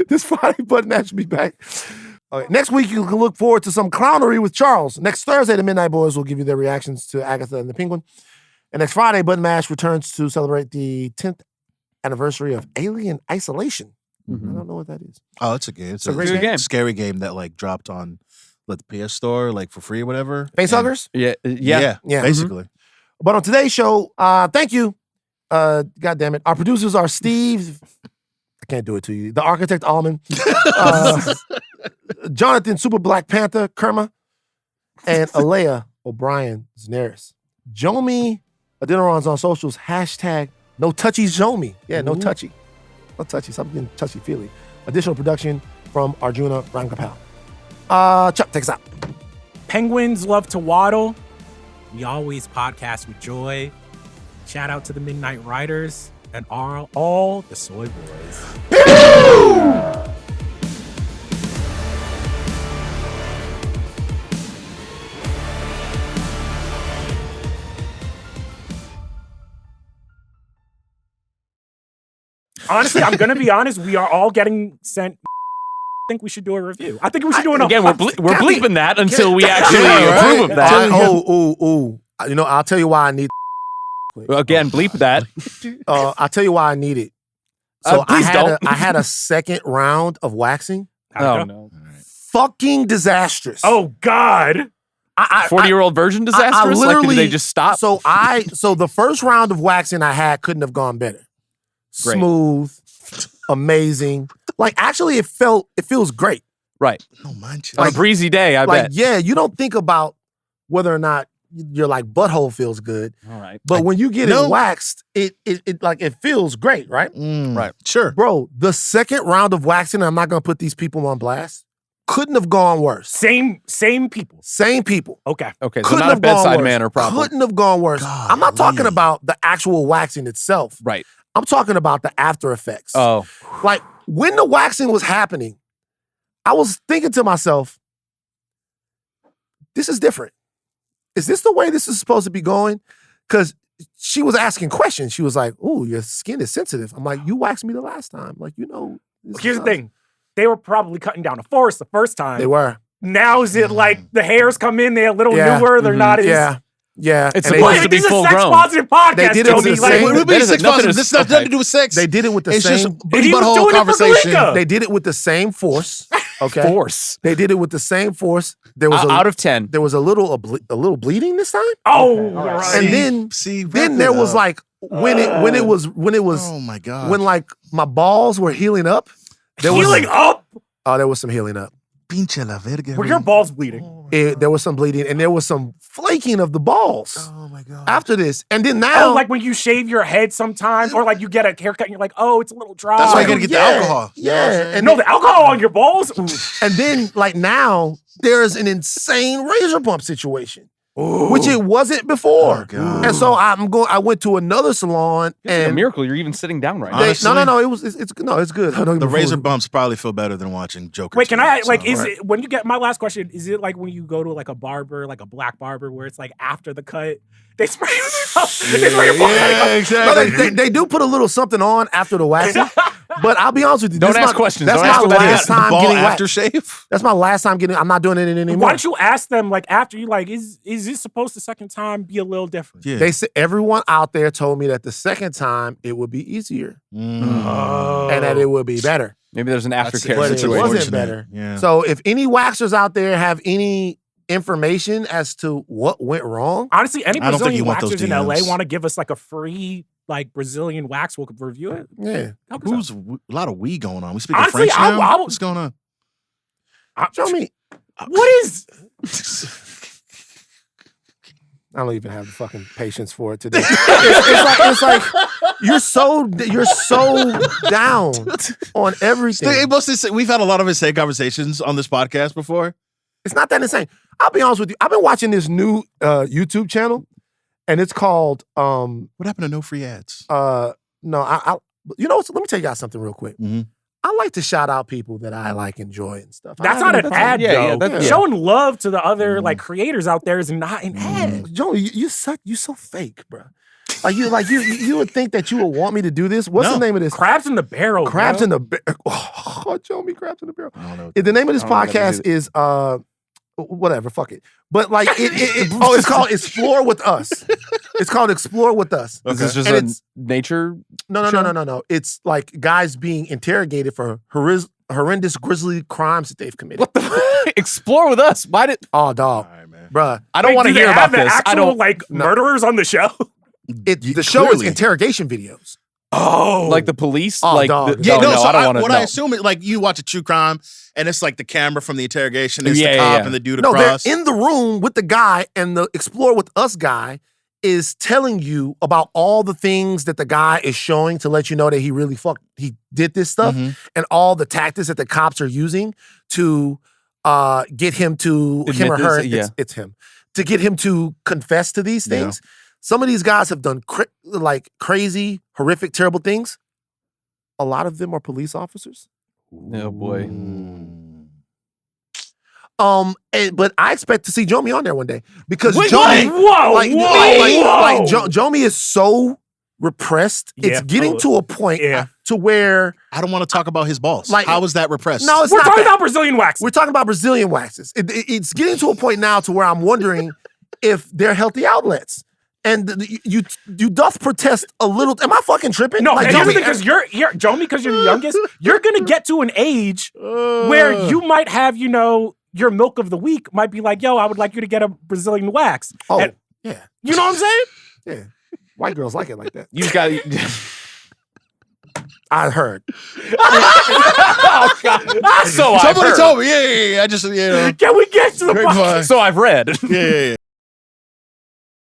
This Friday, Button Match will be back. Okay, next week, you can look forward to some clownery with Charles. Next Thursday, the Midnight Boys will give you their reactions to Agatha and the Penguin. And next Friday, Button Mash returns to celebrate the 10th anniversary of Alien Isolation. I don't know what that is. Oh, it's a game. It's a great game. Scary game that like dropped on the PS Store like for free or whatever. Facehuggers? Yeah. Basically. But on today's show, thank you. God damn it. Our producers are Steve. I can't do it to you. The architect Ahlman. Jonathan Super Black Panther Kermah. And Aleya O'Brien Zenieris. Jomi Adeniran's on socials. Hashtag no touchies Jomi. Yeah, no touchy. No touchy. Stop getting touchy-feely. Additional production from Arjuna Ramgopal. Chuck, take us out. Penguins love to waddle. We always podcast with joy. Shout out to the Midnight Riders and all the Soy Boys. Honestly, I'm going to be honest. We are all getting sent. I think we should do a review. I think we should do an Again, we're bleeping that until we actually approve of that. You know, I'll tell you why I need. Again, bleep that. I'll tell you why I need it. So Please don't. I had a second round of waxing. Oh no! Fucking disastrous. Oh God! 40-year-old virgin disastrous. I literally, did they just stop? So the first round of waxing I had couldn't have gone better. Great. Smooth, amazing. Like actually, it feels great. Right. Oh man. On a breezy day, I bet. Yeah, you don't think about whether or not your like butthole feels good. All right. But when you get it waxed, it feels great, right? Right. Sure. Bro, the second round of waxing, I'm not gonna put these people on blast, couldn't have gone worse. Same people. Same people. Okay. Okay. So Couldn't not a have gone bedside worse. manner problem. Couldn't have gone worse. I'm not talking about the actual waxing itself. Right. I'm talking about the after effects. Oh. Like when the waxing was happening, I was thinking to myself, this is different. Is this the way this is supposed to be going? Because she was asking questions. She was like, "Ooh, your skin is sensitive." I'm like, "You waxed me the last time. Like, you know." Here's the thing. They were probably cutting down a forest the first time. They were. Now is it like the hairs come in, they're a little newer, they're not as... Yeah. It's And supposed to be full grown. This is a sex-positive podcast, They did it with Jomi. the Like, same- What do you mean sex nothing positive? is- This has nothing to do with sex. They did it with the It's just same. And he was butthole doing it for conversation. Galika. They did it with the same force. Okay. Force. They did it with the same force. There was Out of 10. there was a little bleeding this time. Oh, right. And then wrap there it was up. like when it was Oh my god. when like my balls were healing up. There was Healing up? Oh, there was some healing up. Pinche la verga. Were your balls bleeding? There was some bleeding and there was some flaking of the balls Oh my god. after this. And then now, Oh, like when you shave your head sometimes, or like you get a haircut and you're like, oh, it's a little dry. That's why you gotta get the alcohol. You know what I'm Yeah, saying? and No, the alcohol on your balls? Ooh. and then like now there's an insane razor bump situation, which it wasn't before. Oh, God. And so I went to another salon It's like a and miracle you're even sitting down right now. Honestly, it's good. The razor bumps probably feel better than watching Joker. Wait, can I, like, is it, when you get, my last question, is it like when you go to like a barber, like a black barber, where it's like after the cut, they spray they spray your balls? Yeah, exactly. No, they do put a little something on after the waxing, but I'll be honest with you. Don't this is ask my- questions. That's Don't my ask what that last is. time ball getting waxed. aftershave. That's my last time getting. I'm not doing it anymore. Why don't you ask them, like, after you, like, is this supposed the second time be a little different? Yeah. They said everyone out there told me that the second time it would be easier and that it would be better. Maybe there's an aftercare But it situation. wasn't better. Yeah. So if any waxers out there have any information as to what went wrong. Honestly, any I don't think you Brazilian want those waxers in LA DMs. want to give us like a free like Brazilian wax, we'll review it. Yeah. Who's a lot of we going on? We speaking Honestly, French now? I would- What's going on? Jomi, What is? I don't even have the fucking patience for it today. It's like you're so down on everything. We've had a lot of insane conversations on this podcast before. It's not that insane. I'll be honest with you. I've been watching this new YouTube channel, and it's called What happened to no free ads? no, I you know what? Let me tell you guys something real quick. Mhm. I like to shout out people that I like, enjoy, and stuff. That's not an ad, yeah, though. that's- Showing love to the other like creators out there is not an ad. Joe, you so fake, bro. You would think that you would want me to do this. What's the name of this? Crabs in the barrel. Crabs bro. in the barrel. Oh, Jomi, Crabs in the barrel. I don't know. The name of this I don't know what that podcast is whatever, fuck it. But like it's called Explore with Us. It's called Explore with Us. Is this just And a it's- nature? No. It's like guys being interrogated for horrendous grisly crimes that they've committed. What the? Explore with us. Why did? Oh, All dog, right, man. bruh. I don't Wait, want to do they hear have about the this. Actual, I don't like murderers on the show. The show is Clearly. interrogation videos. Oh, like the police. Oh, like dog. the, Yeah, no, so I don't want to. what I assume is like you watch a true crime and it's like the camera from the interrogation is Yeah, the yeah, cop yeah. and the dude No, across. they're in the room with the guy, and the Explore with Us guy is telling you about all the things that the guy is showing to let you know that he did this stuff, Mhm. and all the tactics that the cops are using to get him to Admit him or her. this, yeah. It's him to get him to confess to these things. Some of these guys have done crazy, horrific, terrible things. A lot of them are police officers. Oh boy. But I expect to see Jomi on there one day because Wait, Jomi, whoa. Jomi is so repressed. Yeah, It's getting to a point yeah. to where I don't want to talk about his boss. Like- How is that repressed? no, it's We're not talking that. about Brazilian wax. We're talking about Brazilian waxes. It's getting to a point now to where I'm wondering if they're healthy outlets. And you doth protest a little. Am I fucking tripping? No, like, and here's the Jomi, thing, because you're Jomi, because you're the youngest, you're gonna get to an age where you might have, your milk of the week might be like, yo, I would like you to get a Brazilian wax. oh, And- yeah, you know what I'm saying? yeah. White girls like it like that. You got. I heard. Oh God. So I've Somebody heard. told me. Yeah. I just, Can we get to the Grapevine. podcast? So I've read. yeah.